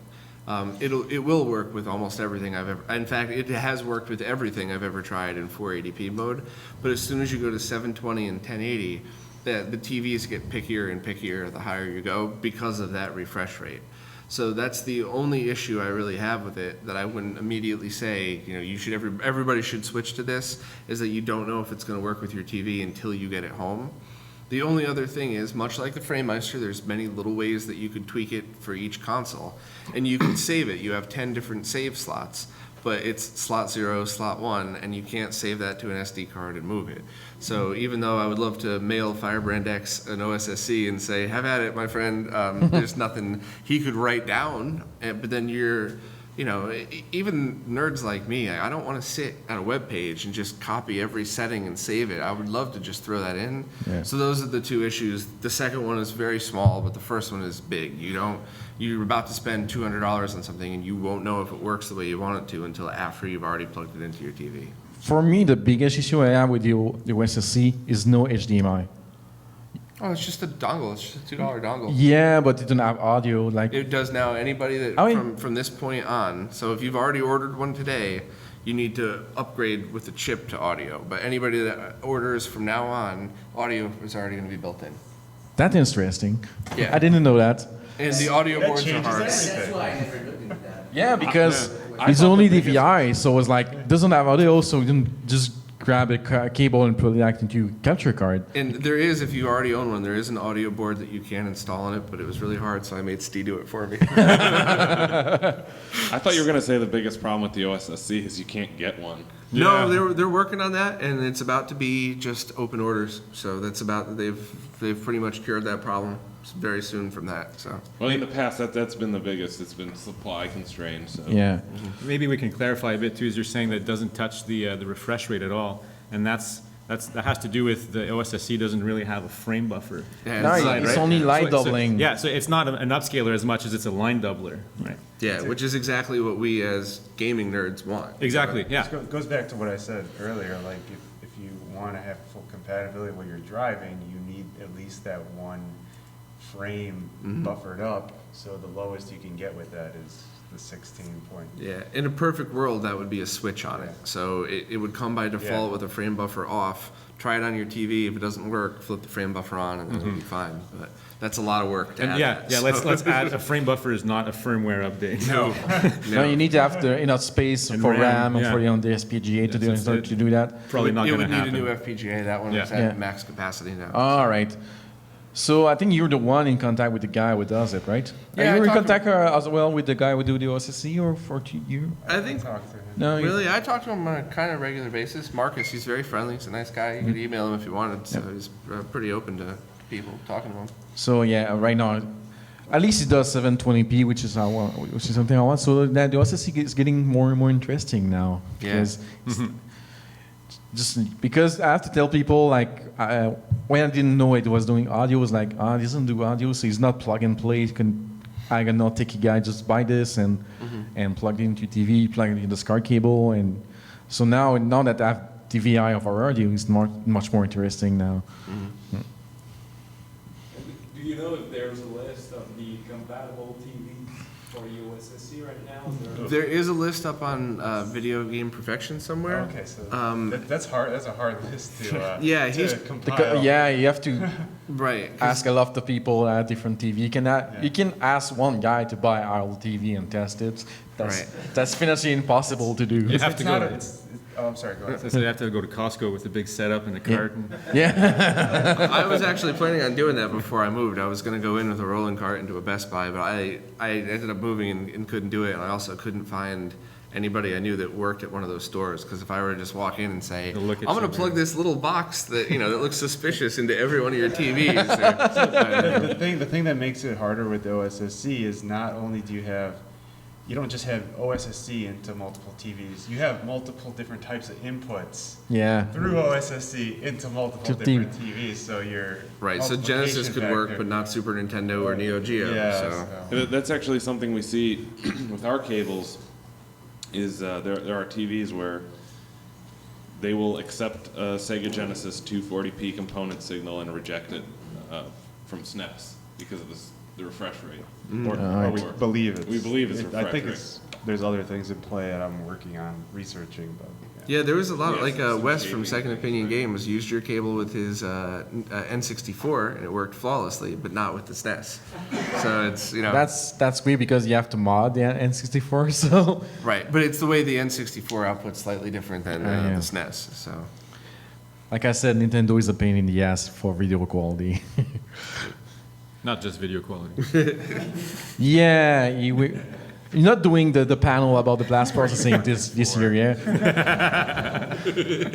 it will work with almost everything I've ever, in fact, it has worked with everything I've ever tried in 480p mode, but as soon as you go to 720 and 1080, the TVs get pickier and pickier the higher you go because of that refresh rate. So that's the only issue I really have with it, that I wouldn't immediately say, everybody should switch to this, is that you don't know if it's gonna work with your TV until you get it home. The only other thing is, much like the FrameMeister, there's many little ways that you could tweak it for each console. And you can save it. You have 10 different save slots, but it's slot 0, slot 1, and you can't save that to an SD card and move it. So even though I would love to mail Firebrand X an OSSC and say, have at it, my friend, there's nothing he could write down, but then even nerds like me, I don't want to sit at a web page and just copy every setting and save it. I would love to just throw that in. Yeah. So those are the two issues. The second one is very small, but the first one is big. You're about to spend $200 on something and you won't know if it works the way you want it to until after you've already plugged it into your TV. For me, the biggest issue I have with the OSSC is no HDMI. Oh, it's just a dongle. It's just a $2 dongle. Yeah, but it doesn't have audio. It does now. Anybody that from this point on. So if you've already ordered one today, you need to upgrade with the chip to audio. But anybody that orders from now on, audio is already going to be built in. That's interesting. Yeah. I didn't know that. And the audio boards are hard. That's why I never looked into that. Yeah, because it's only DVI, so it's like doesn't have audio, so you can just grab a cable and put it into your capture card. And there is, if you already own one, there is an audio board that you can install on it, but it was really hard, so I made Steve do it for me. I thought you were going to say the biggest problem with the OSSC is you can't get one. No, they're working on that, and it's about to be just open orders. So that's they've pretty much cured that problem very soon from that. So well, in the past, that's been the biggest. It's been supply constrained. So. Yeah. Maybe we can clarify a bit too, as you're saying that it doesn't touch the refresh rate at all, and that has to do with the OSSC doesn't really have a frame buffer. Yeah, No, it's only line doubling. So it's not an upscaler as much as it's a line doubler, right? Yeah, which is exactly what we as gaming nerds want. Exactly. Yeah. It goes back to what I said earlier. Like if you want to have full compatibility while you're driving, you need at least that one frame buffered up. So the lowest you can get with that is the 16 point. Yeah, in a perfect world, that would be a switch on it. So it would come by default with a frame buffer off. Try it on your TV. If it doesn't work, flip the frame buffer on, and then it'll be fine. But that's a lot of work to add. Let's add a frame buffer is not a firmware update. No. No, you need to have enough space And for RAM, RAM and for the SPGA to do that. Probably not It going would to happen. need a new FPGA. That one is at max capacity now. All right. So I think you're the one in contact with the guy who does it, right? Yeah, Are you I in talked contact as well with the guy who do the OSSC or for you? I think Talk to him. No, really, I talk to him on a kind of regular basis. Marcus, he's very friendly. He's a nice guy. You could email him if you wanted. So he's pretty open to people talking to him. So yeah, right now, at least it does 720p, which is something I want. So that the OSSC is getting more and more interesting now. Because just because I have to tell people, like, when I didn't know it was doing audio, it was like, it doesn't do audio, so it's not plug and play. I can not take a guy, just buy this and plug it into TV, plug it into the SCART cable, and so now that I have DVI of our audio, it's much more interesting now. Do you know if there's a list of the compatible TVs for USSC right now? There is a list up on Video Game Perfection somewhere. Okay, so that's hard. That's a hard list to compile. You have to Right. ask a lot of people at different TV. You can ask one guy to buy our TV and test it. That's financially impossible to do. You have to go. Oh, I'm sorry, go ahead. So they have to go to Costco with a big setup and a cart. And Yeah. I was actually planning on doing that before I moved. I was gonna go in with a rolling cart into a Best Buy, but I ended up moving and couldn't do it, and I also couldn't find anybody I knew that worked at one of those stores, because if I were to just walk in and say, They'll look I'm at gonna you, plug man. this little box that, you know, that looks suspicious into every one of your TVs. The thing that makes it harder with the OSSC is not only do you don't just have OSSC into multiple TVs, you have multiple different types of inputs Yeah. through OSSC into multiple To different TVs, so your Right, so Genesis could work, but not Super Nintendo or Neo Geo, Yeah, so. That's actually something we see with our cables, is there are TVs where they will accept a Sega Genesis 240p component signal and reject it from SNES because of the refresh rate. Or we believe it's. We believe it's I think refresh there's other things in play that I'm working on researching, but. Yeah, there was a lot, Yes, like some Wes from shaping Second things, Opinion right. Games used your cable with his N64, and it worked flawlessly, but not with the SNES. So it's, you know. That's weird because you have to mod the N64, so. Right, but it's the way the N64 output's slightly different than Yeah. the SNES, so. Like I said, Nintendo is a pain in the ass for video quality. Not just video quality. Yeah, you're not doing the panel about the blast processing this year, yeah?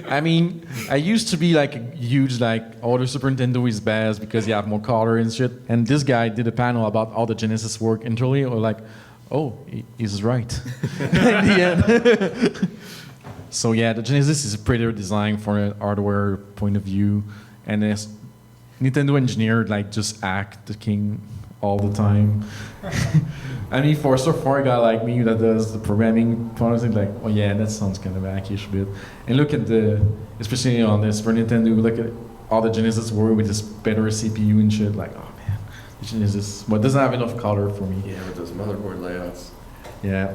I mean, I used to be like a huge, like, oh, the Super Nintendo is best because you have more color and shit. And this guy did a panel about all the Genesis work internally, or like, oh, he's right. In the end. So yeah, the Genesis is pretty designed from a hardware point of view. And it's Nintendo engineer, like, just act the king all the time. I mean, for a guy like me that does the programming part of it, like, oh yeah, that sounds kind of hackish a bit. And look at especially on the Super Nintendo, look at all the Genesis work with this better CPU and shit. Like, oh man, the Genesis, well, it doesn't have enough color for me. Yeah, with those motherboard layouts. Yeah.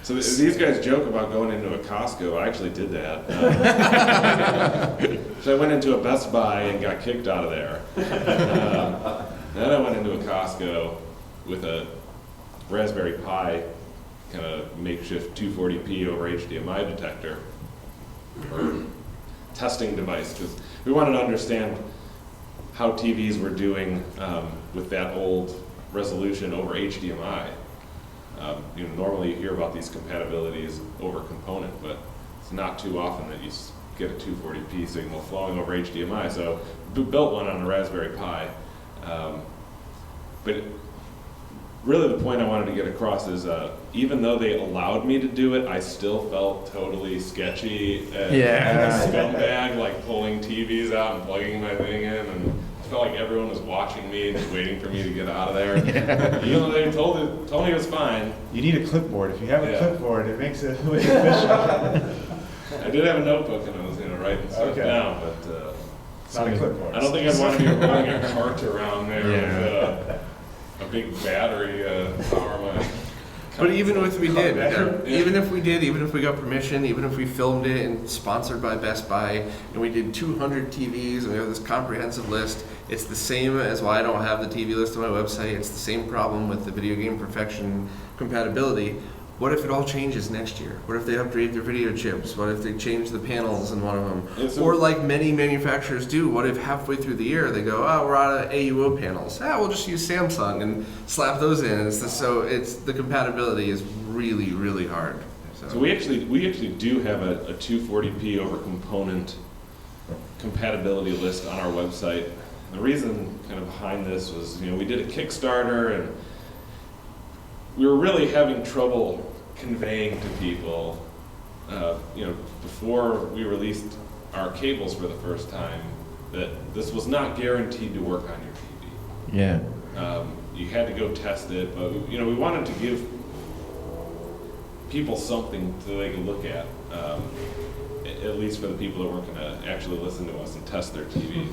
So these guys joke about going into a Costco. I actually did that. So I went into a Best Buy and got kicked out of there. Then I went into a Costco with a Raspberry Pi, kind of makeshift 240p over HDMI detector, or testing device, because we wanted to understand how TVs were doing with that old resolution over HDMI. Normally you hear about these compatibilities over component, but it's not too often that you get a 240p signal flowing over HDMI. So we built one on a Raspberry Pi. But really the point I wanted to get across is even though they allowed me to do it, I still felt totally sketchy and Yeah. a scumbag, like pulling TVs out and plugging my thing in, and I felt like everyone was watching me and just waiting for me to get out of there. Even though they told me it was fine. You need a clipboard. If you have a Yeah. clipboard, it makes it really efficient. I did have a notebook and I was going to write stuff Okay. down, but It's not a clipboard. I don't think I'd want to be rolling a cart around there with a big battery power my. But even if we did, Yeah. even if we got permission, even if we filmed it and sponsored by Best Buy, and we did 200 TVs, and we have this comprehensive list, it's the same as why I don't have the TV list on my website. It's the same problem with the video game perfection compatibility. What if it all changes next year? What if they upgrade their video chips? What if they change the panels in one of them? It's Or like many manufacturers do, what if halfway through the year they go, oh, we're out of AUO panels. We'll just use Samsung and slap those in. It's the compatibility is really, really hard. So we actually do have a 240p over component compatibility list on our website. The reason kind of behind this was, we did a Kickstarter and we were really having trouble conveying to people, before we released our cables for the first time, that this was not guaranteed to work on your TV. Yeah. You had to go test it, but we wanted to give people something so they could look at least for the people that weren't going to actually listen to us and test their TV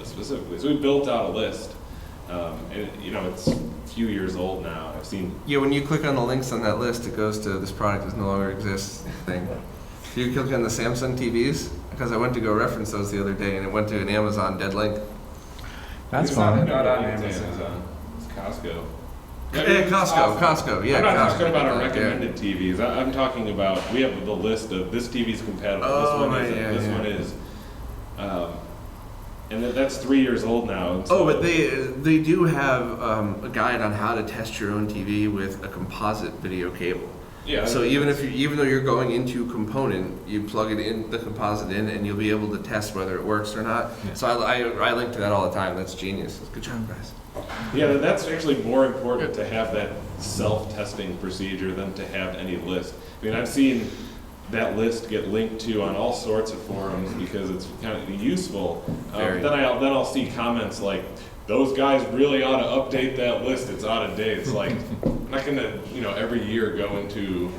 specifically. So we built out a list, and it's a few years old now. I've seen. Yeah, when you click on the links on that list, it goes to this product does no longer exist thing. Do you click on the Samsung TVs? Because I went to go reference those the other day, and it went to an Amazon dead link. That's It's fine. Not on Amazon. It's Costco. Yeah, Costco. Yeah, I'm not Costco. talking about our Yeah. recommended TVs. I'm talking about, we have the list of this TV's compatible, this one right, isn't, yeah, this yeah. one is. And that's 3 years old now. and so- Oh, but they do have a guide on how to test your own TV with a composite video cable. Yeah. So even though you're going into component, you plug it in the composite in, and you'll be able to test whether it works or not. Yeah. So I link to that all the time. That's genius. Good job, guys. Yeah, that's actually more important to have that self-testing procedure than to have any list. I mean, I've seen that list get linked to on all sorts of forums because it's kind of useful. Very. Then I'll see comments like, "Those guys really ought to update that list. It's out of date." It's like, I'm not gonna, every year go into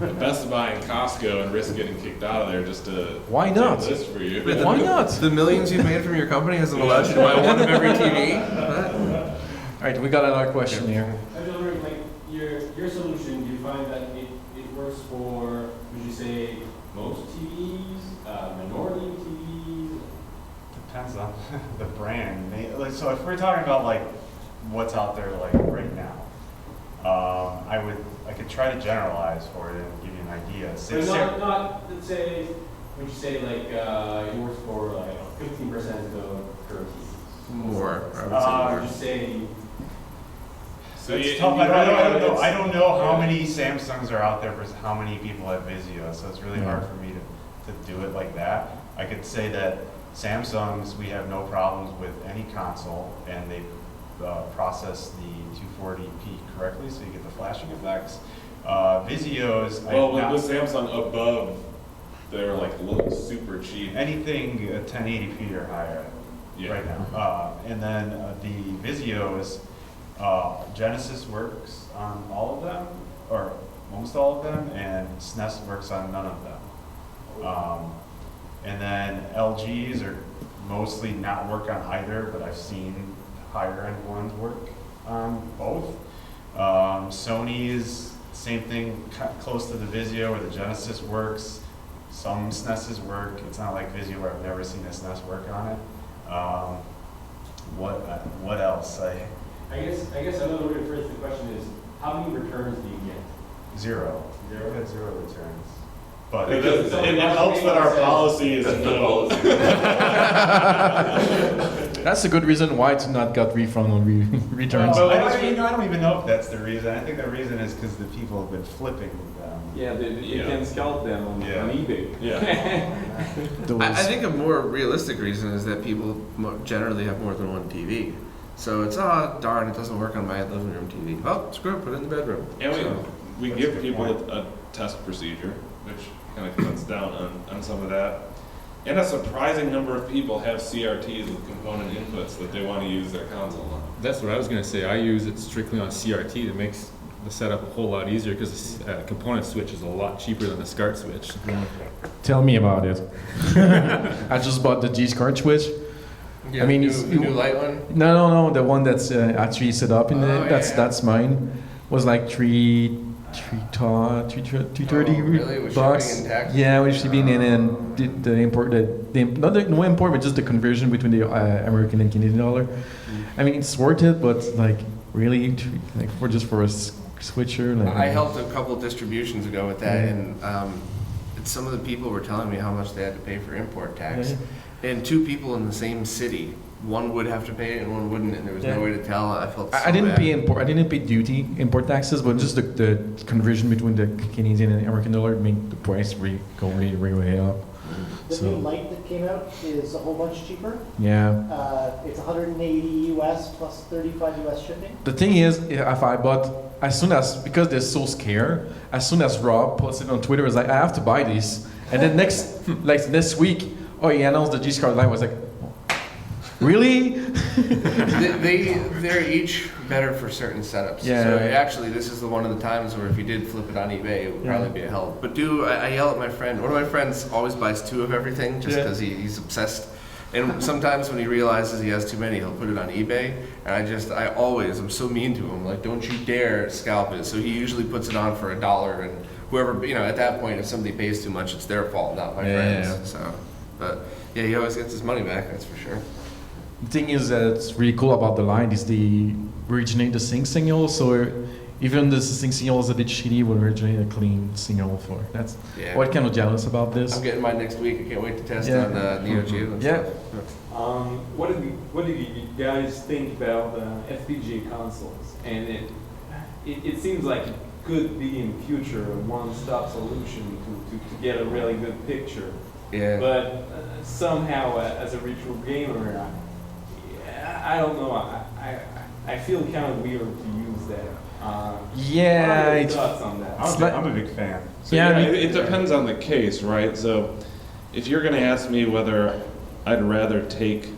a Best Buy and Costco and risk getting kicked out of there just to Why not? do a list for you. Wait, Why not? The millions you've made from your company hasn't allowed you to buy one of every TV? All right, we got another question here. I'm just wondering, like, your solution, do you find that it works for, would you say, most TVs, minority TVs? Depends on the brand. So if we're talking about like what's out there like right now, I could try to generalize for it and give you an idea. But not, let's say, would you say like, it works for like 15% of the current TVs? More, I would say Would more. you say, So It's you- tough. you I don't know. it's- I don't know how many Samsungs are out there versus how many people have Vizio, so it's really hard for me to do it like that. I could say that Samsungs, we have no problems with any console, and they process the 240p correctly, so you get the flashing effects. Vizios, Well, with Samsung above, they're like look super cheap. anything 1080p or higher Yeah. right now. And then the Vizios, Genesis works on all of them, or most all of them, and SNES works on none of them. And then LGs are mostly not work on either, but I've seen higher end ones work on both. Sony's, same thing, close to the Vizio where the Genesis works. Some SNESs work. It's not like Vizio where I've never seen a SNES work on it. What else? I guess another way to phrase the question is, how many returns do you get? Zero. Zero? I've had 0 returns. But It helps that our policy is no. That's a good reason why to not get refund on returns. I don't even know if that's the reason. I think the reason is because the people have been flipping them. Yeah, you Yeah. can scout them on eBay. Yeah. I think a more realistic reason is that people generally have more than one TV. So it's, darn, it doesn't work on my living room TV. Oh, screw it, put it in the bedroom. And So, we That's a give good people point. a test procedure, which kind of cuts down on some of that. And a surprising number of people have CRTs with component inputs that they want to use their console on. That's what I was going to say. I use it strictly on CRT. It makes the setup a whole lot easier because the component switch is a lot cheaper than the SCART switch. Tell me about it. I just bought the G-SCART switch. yeah, I mean, the new light one. No, the one that's actually set up in Oh, it. yeah. That's mine. Was like 330 Oh, really? With bucks. shipping and taxes? Yeah, with shipping and then the import, not the no import, but just the conversion between the American and Canadian dollar. I mean, it's worth it, but like really, like for a switcher. Like, I helped a couple distributions ago with that, and some of the people were telling me how much they had to pay for import tax. And two people in the same city, one would have to pay it and one wouldn't, and there was no way to tell. I felt so I didn't bad. pay I didn't pay duty, import taxes, but just the conversion between the Canadian and American dollar made the price go really way up. The So- new light that came out is a whole bunch cheaper. Yeah. It's 180 US plus 35 US shipping. The thing is, if I bought, because they're so scared, as soon as Rob posted on Twitter, was like, I have to buy these. And then next week, he announced the G-SCART line. I was like, really? They're each better for certain setups. Yeah. So actually, this is one of the times where if you did flip it on eBay, it would probably be a help. But I yell at my friend. One of my friends always buys 2 of everything just because he's obsessed. And sometimes when he realizes he has too many, he'll put it on eBay. And I'm so mean to him. Like, don't you dare scalp it. So he usually puts it on for $1, and whoever, at that point, if somebody pays too much, it's their fault, not my friend's. Yeah. So, but yeah, he always gets his money back. That's for sure. the thing is that's really cool about the line is they originate the sync signal, so even the sync signal is a bit shitty, will originate a clean signal for. That's what kind of jealous about this. I'm getting mine next week. I can't wait to test Yeah. on Neo Geo and Yeah. stuff. What do you guys think about FPGA consoles? And it seems like it could be in the future a one-stop solution to get a really good picture. Yeah. But somehow, as a retro gamer, I don't know. I feel kind of weird to use that. Yeah, what are your it's- thoughts on that? I'm a big fan. So Yeah, I mean- it depends on the case, right? So if you're going to ask me whether I'd rather take,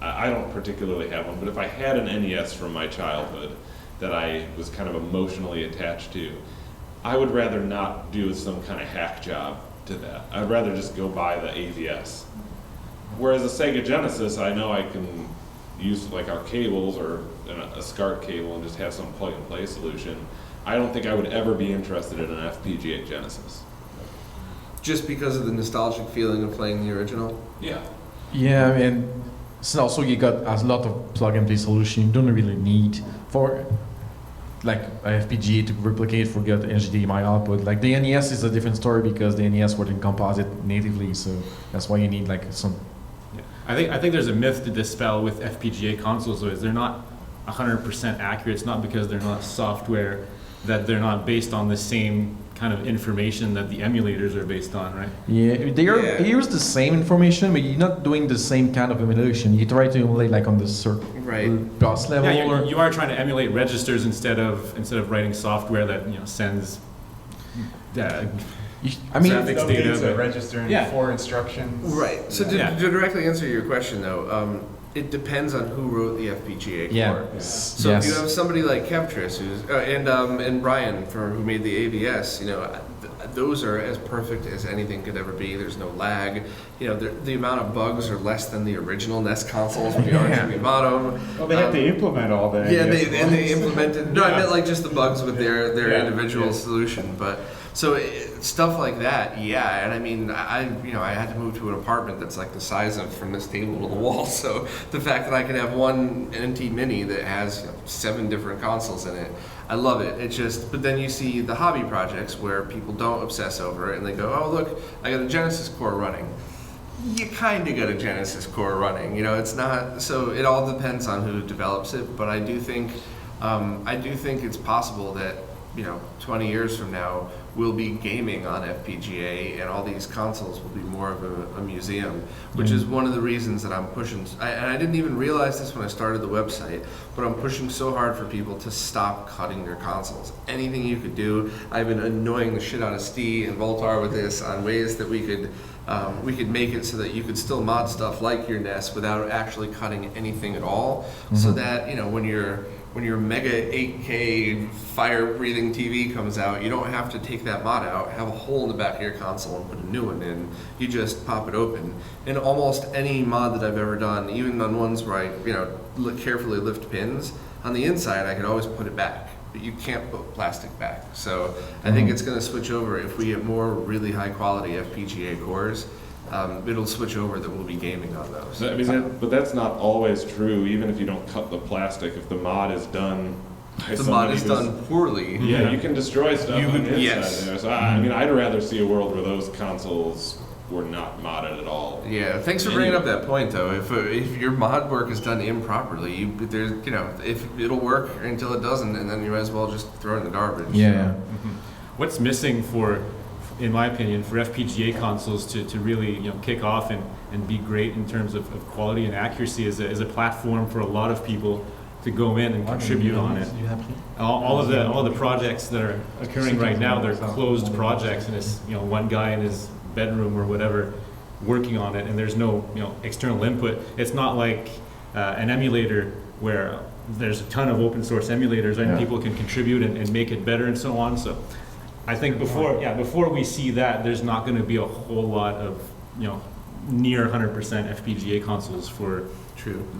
I don't particularly have one, but if I had an NES from my childhood that I was kind of emotionally attached to, I would rather not do some kind of hack job to that. I'd rather just go buy the AVS. Whereas a Sega Genesis, I know I can use like our cables or a SCART cable and just have some plug and play solution. I don't think I would ever be interested in an FPGA Genesis. Just because of the nostalgic feeling of playing the original? Yeah. Yeah, and so also you got a lot of plug and play solution. You don't really need for like a FPGA to replicate for good HDMI output. Like the NES is a different story because the NES worked in composite natively, so that's why you need like some. Yeah. I think there's a myth to dispel with FPGA consoles, though, is they're not 100% accurate. It's not because they're not software that they're not based on the same kind of information that the emulators are based on, right? Yeah, they use the same information, but you're not doing the same kind of emulation. You try to emulate like on the bus level. Yeah, you are trying to emulate registers instead of writing software that sends. I mean, graphics Some data. things are but- registering Yeah. 4 instructions. Right. So Yeah. to directly answer your question, though, it depends on who wrote the FPGA core. yeah. So if you have somebody like Kevtris, who's and Brian who made the AVS, those are as perfect as anything could ever be. There's no lag. The amount of bugs are less than the original NES consoles when the RGB bottom. Well, they have to implement all that. Yeah, they implemented. No, I meant like just the bugs with their Yeah. individual solution. But so stuff like that, yeah. And I mean, I had to move to an apartment that's like the size of from this table to the wall. So the fact that I can have one NT Mini that has 7 different consoles in it, I love it. It's just, but then you see the hobby projects where people don't obsess over it and they go, oh look, I got a Genesis core running. You kind of got a Genesis core running. It's not. So it all depends on who develops it. But I do think it's possible that 20 years from now, we'll be gaming on FPGA, and all these consoles will be more of a museum, which is one of the reasons that I'm pushing. And I didn't even realize this when I started the website, but I'm pushing so hard for people to stop cutting their consoles. Anything you could do. I've been annoying the shit out of Steve and Voltar with this on ways that we could make it so that you could still mod stuff like your NES without actually cutting anything at all, so that when your Mega 8K fire-breathing TV comes out, you don't have to take that mod out, have a hole in the back of your console and put a new one in. You just pop it open. And almost any mod that I've ever done, even on ones where I carefully lift pins, on the inside I could always put it back. But you can't put plastic back. So I think it's going to switch over if we get more really high-quality FPGA cores. It'll switch over that we'll be gaming on those. I mean, but that's not always true, even if you don't cut the plastic. If the mod is done by If the mod is somebody done poorly. Yeah, you can destroy stuff on the inside. Yes. There. So I mean, I'd rather see a world where those consoles were not modded at all. Yeah, thanks for bringing up that point, though. If your mod work is done improperly, if it'll work until it doesn't, and then you might as well just throw it in the garbage. Yeah. What's missing in my opinion, for FPGA consoles to really kick off and be great in terms of quality and accuracy is a platform for a lot of people to go in and contribute on it. All of the projects that are occurring right now, they're closed projects, and it's one guy in his bedroom or whatever working on it, and there's no external input. It's not like an emulator where there's a ton of open source emulators and people can contribute and make it better and so on. So I think before we see that, there's not going to be a whole lot of near 100% FPGA consoles for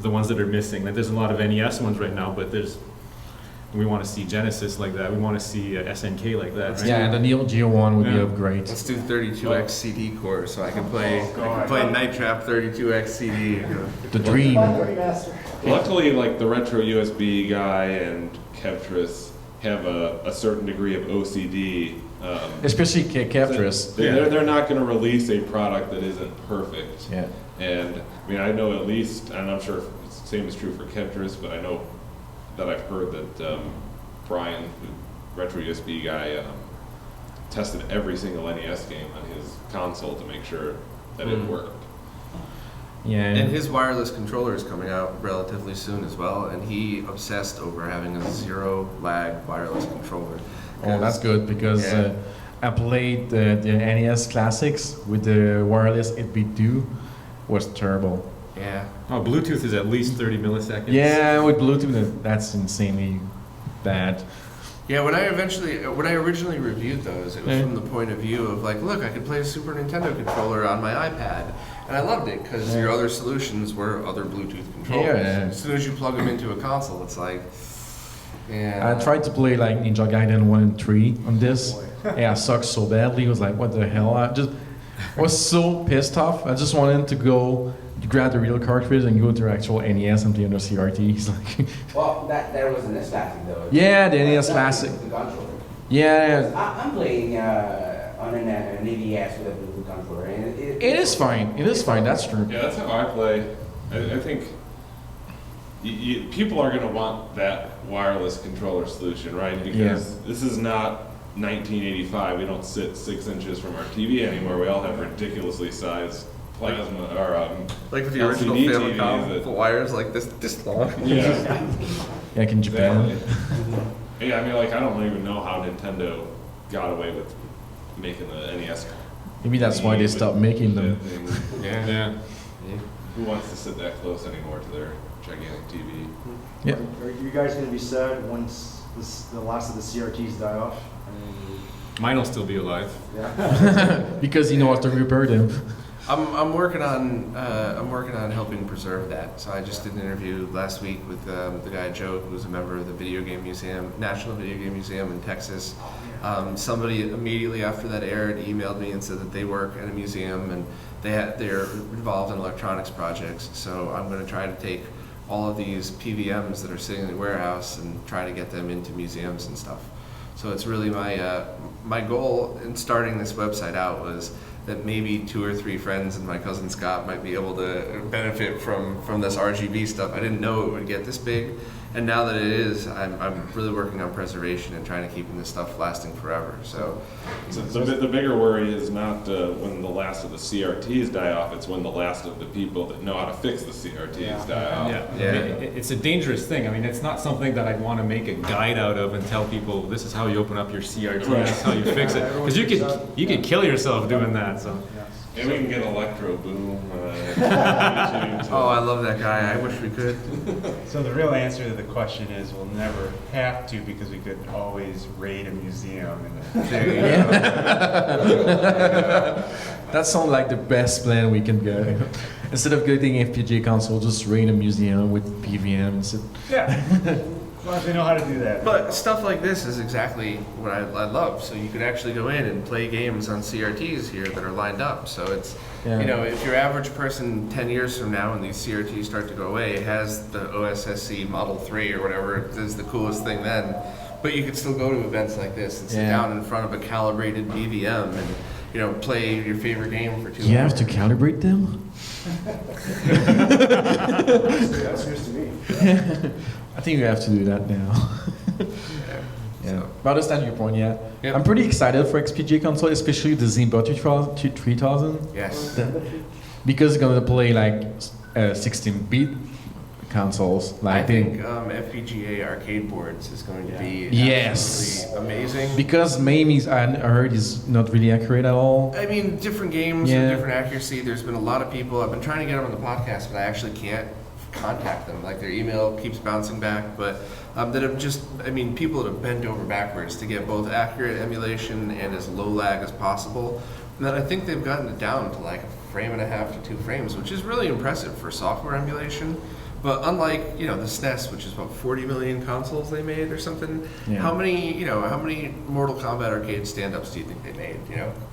the ones that are missing. Like, there's a lot of NES ones right now, but there's We want to see Genesis like that. We want to see SNK like that. Right? Yeah, and the Neo Geo one would be Yeah. great. Let's do 32x CD core so I can play Night Trap 32x CD. The dream. Master. Luckily, like the retro USB guy and Kevtris have a certain degree of OCD. Especially Kevtris. They're not going to release a product that isn't perfect. Yeah. And I mean, I know at least, and I'm sure the same is true for Kevtris, but I know that I've heard that Brian, the retro USB guy, tested every single NES game on his console to make sure that it worked. Yeah. And his wireless controller is coming out relatively soon as well, and he obsessed over having a zero lag wireless controller. Oh, that's good because Yeah. I played the NES Classics with the wireless 8-bit was terrible. Yeah. Oh, Bluetooth is at least 30 milliseconds. Yeah, with Bluetooth, that's insanely bad. Yeah, when I originally reviewed those, it was Yeah. from the point of view of like, look, I could play a Super Nintendo controller on my iPad, and I loved it because your other solutions were other Bluetooth controllers. Yeah. As soon as you plug them into a console, it's like, yeah. I tried to play like Ninja Gaiden 1 and 3 on this. Yeah, I sucked so badly. I was like, what the hell? I was so pissed off. I just wanted to go grab the real cartridge and go to the actual NES and play on the CRT. He's like, Well, that was an NES Classic though. yeah, the NES Classic. The controller. Yeah, I'm playing on an ADS with a Bluetooth controller, and it is fine. It is fine. That's true. Yeah, that's how I play. I think people are going to want that wireless controller solution, right? Because this is not 1985. We don't sit 6 inches from our TV anymore. We all have ridiculously sized plasma or like with the LCD original TVs Famicom, that- the wires like this long. Yeah, Like in Japan. exactly. Yeah, I mean, like I don't even know how Nintendo got away with making the NES. Maybe that's why they stopped making them. Yeah. Who wants to sit that close anymore to their gigantic TV? Yeah. Are you guys gonna be sad once the last of the CRTs die off? Mine will still be alive. Yeah. Because you know how to repair them. I'm working on helping preserve that. So I just did an interview last week with the guy Joe, who's a member of the Video Game Museum, National Video Game Museum in Texas. Somebody immediately after that aired emailed me and said that they work at a museum and they're involved in electronics projects. So I'm going to try to take all of these PVMs that are sitting in the warehouse and try to get them into museums and stuff. So it's really my goal in starting this website out was that maybe 2 or 3 friends and my cousin Scott might be able to benefit from this RGB stuff. I didn't know it would get this big, and now that it is, I'm really working on preservation and trying to keep this stuff lasting forever. So the bigger worry is not when the last of the CRTs die off, it's when the last of the people that know how to fix the CRTs die off. Yeah. It's a dangerous thing. I mean, it's not something that I'd want to make a guide out of and tell people this is how you open up your CRT, this is how you fix it. Because you could kill yourself doing that. So. And we can get Electro Boom. oh, I love that guy. I wish we could. So the real answer to the question is we'll never have to because we could always raid a museum. There you go. That sounds like the best plan we can get. Instead of getting FPGA console, just raid a museum with PVMs. Yeah. As long as we know how to do that. But stuff like this is exactly what I love. So you could actually go in and play games on CRTs here that are lined up. So it's, Yeah. you know, if your average person 10 years from now when these CRTs start to go away has the OSSC Model 3 or whatever is the coolest thing then, but you could still go to events like this and sit Yeah. down in front of a calibrated BVM and, you know, play your favorite game for 2 hours. You have to calibrate them? That's news to me. I think you have to do that now. Yeah. But I understand your point, yeah. Yep. I'm pretty excited for XPGA console, especially the Zimba 3000. Yes. Because it's going to play like 16-bit consoles. I Like think FPGA arcade boards is going to be Yes. absolutely amazing. because MAME, I heard, is not really accurate at all. I mean, different games Yeah. have different accuracy. There's been a lot of people, I've been trying to get them on the podcast, but I actually can't contact them. Like their email keeps bouncing back, but that have just, I mean, people that have bent over backwards to get both accurate emulation and as low lag as possible. And then I think they've gotten it down to like 1.5 to 2 frames, which is really impressive for software emulation. But unlike, the SNES, which is about 40 million consoles they made or something, Yeah. how many Mortal Kombat arcade stand-ups do you think they made?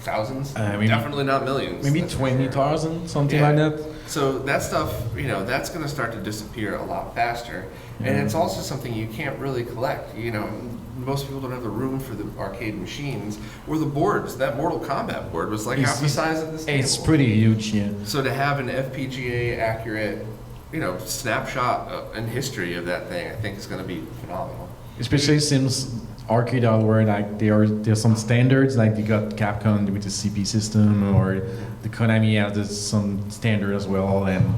Thousands? Maybe- Definitely not millions. Maybe that's for sure. 20,000, something Yeah. like that. So that stuff, that's going to start to disappear a lot faster. And it's also something you can't really collect. Most people don't have the room for the arcade machines or the boards. That Mortal Kombat board was like half the size of this table. It's pretty huge, yeah. So to have an FPGA accurate, snapshot in history of that thing, I think is going to be phenomenal. Especially since arcade hardware, like there's some standards, like you got Capcom with the CP system, or the Konami has some standard as well, and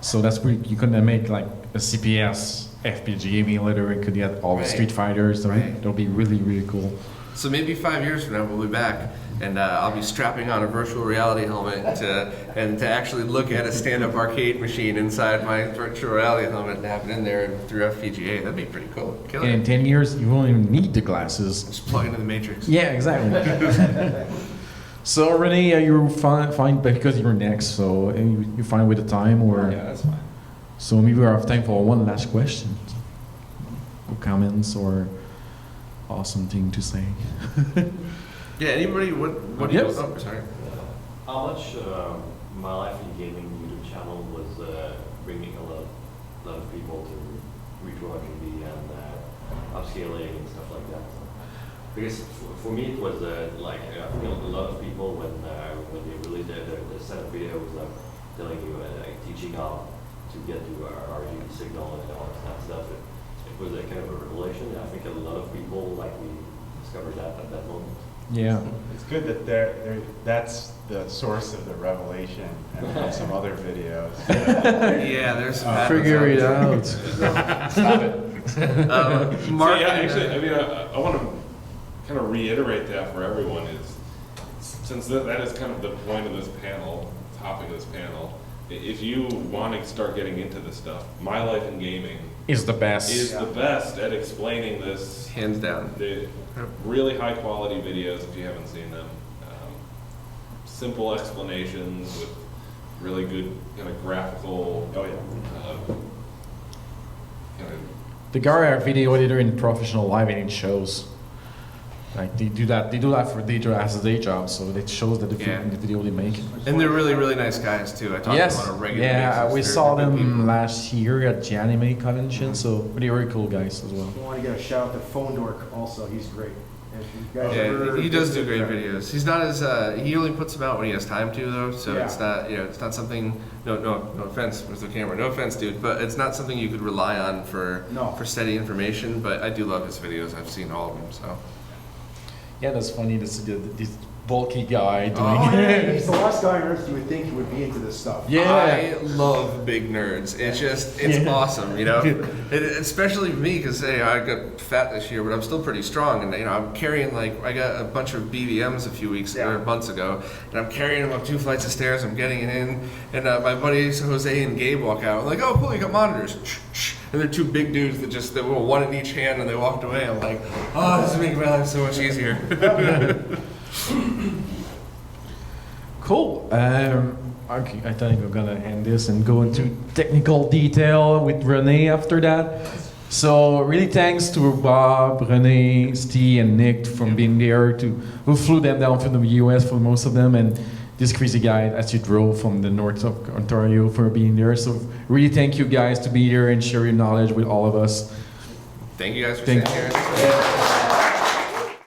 so that's where you couldn't make like a CPS FPGA emulator. It could get all the Right. Street Fighters. So Right. that'll be really, really cool. So maybe 5 years from now we'll be back, and I'll be strapping on a virtual reality helmet to actually look at a stand-up arcade machine inside my virtual reality helmet and have it in there through FPGA. That'd be pretty cool. Kill And in it. 10 years, you won't even need the glasses. Just plug into the Matrix. Yeah, exactly. So Renee, you're fine because you're next. So you fine with the time, or Yeah, that's fine. so maybe we have time for one last question, or comments, or awesome thing to say. Yeah. Anybody? What do you? Yes. Oh, sorry. How much my life in gaming YouTube channel was bringing a lot of people to retrogaming and upscaling and stuff like that. Because for me it was I think a lot of people when they released the set of videos telling you teaching how to get to RGB signal and all that stuff. It was a kind of a revelation. I think a lot of people like me discovered that at that moment. Yeah. It's good that that's the source of the revelation, and from some other videos. Yeah. There's some. bad Figure it ones. out. Stop it. Mark. So, yeah, actually, I want to kind of reiterate that for everyone is, since that is kind of the point of this panel, topic of this panel, if you want to start getting into this stuff, My Life in Gaming Is the best. is the best at explaining this. Hands down. The really high quality videos, if you haven't seen them. Simple explanations with really good kind of graphical. Oh yeah. Kind of The guy are video editor in professional live, and it shows. Like they do that for as a day job, so it shows that the video they make. And they're really, really nice guys too. I talk to them on a regular basis. We They're saw good them people. last year at the anime convention, so very cool guys as well. I want to give a shout out to Phone Dork also, he's great. If you guys Yeah, ever he does do visit great videos. He's not as he only puts them out when he has time to though, so Yeah. it's not it's not something. No offense with the camera, no offense, dude, but it's not something you could rely on for steady information. But I do love his videos. I've seen all of them. So Yeah, that's funny to see this bulky guy doing. Oh, yeah, he's the last guy on earth you would think he would be into this stuff. Yeah. I love big nerds. It's awesome, especially me because I got fat this year, but I'm still pretty strong, and I'm carrying I got a bunch of BBMs a few weeks or months ago, and I'm carrying them up 2 flights of stairs. I'm getting it in, and my buddies Jose and Gabe walk out. I'm like, oh cool, you got monitors. And they're two big dudes that were one in each hand, and they walked away. I'm like, oh, this is making my life so much easier. Cool. Okay, I think we're gonna end this and go into technical detail with Renee after that. So really thanks to Bob, Renee, Steve, and Nick from being there who flew them down from the US for most of them, and this crazy guy as you drove from the north of Ontario for being there. So really thank you guys to be here and share your knowledge with all of us. Thank you guys for Thank sitting here.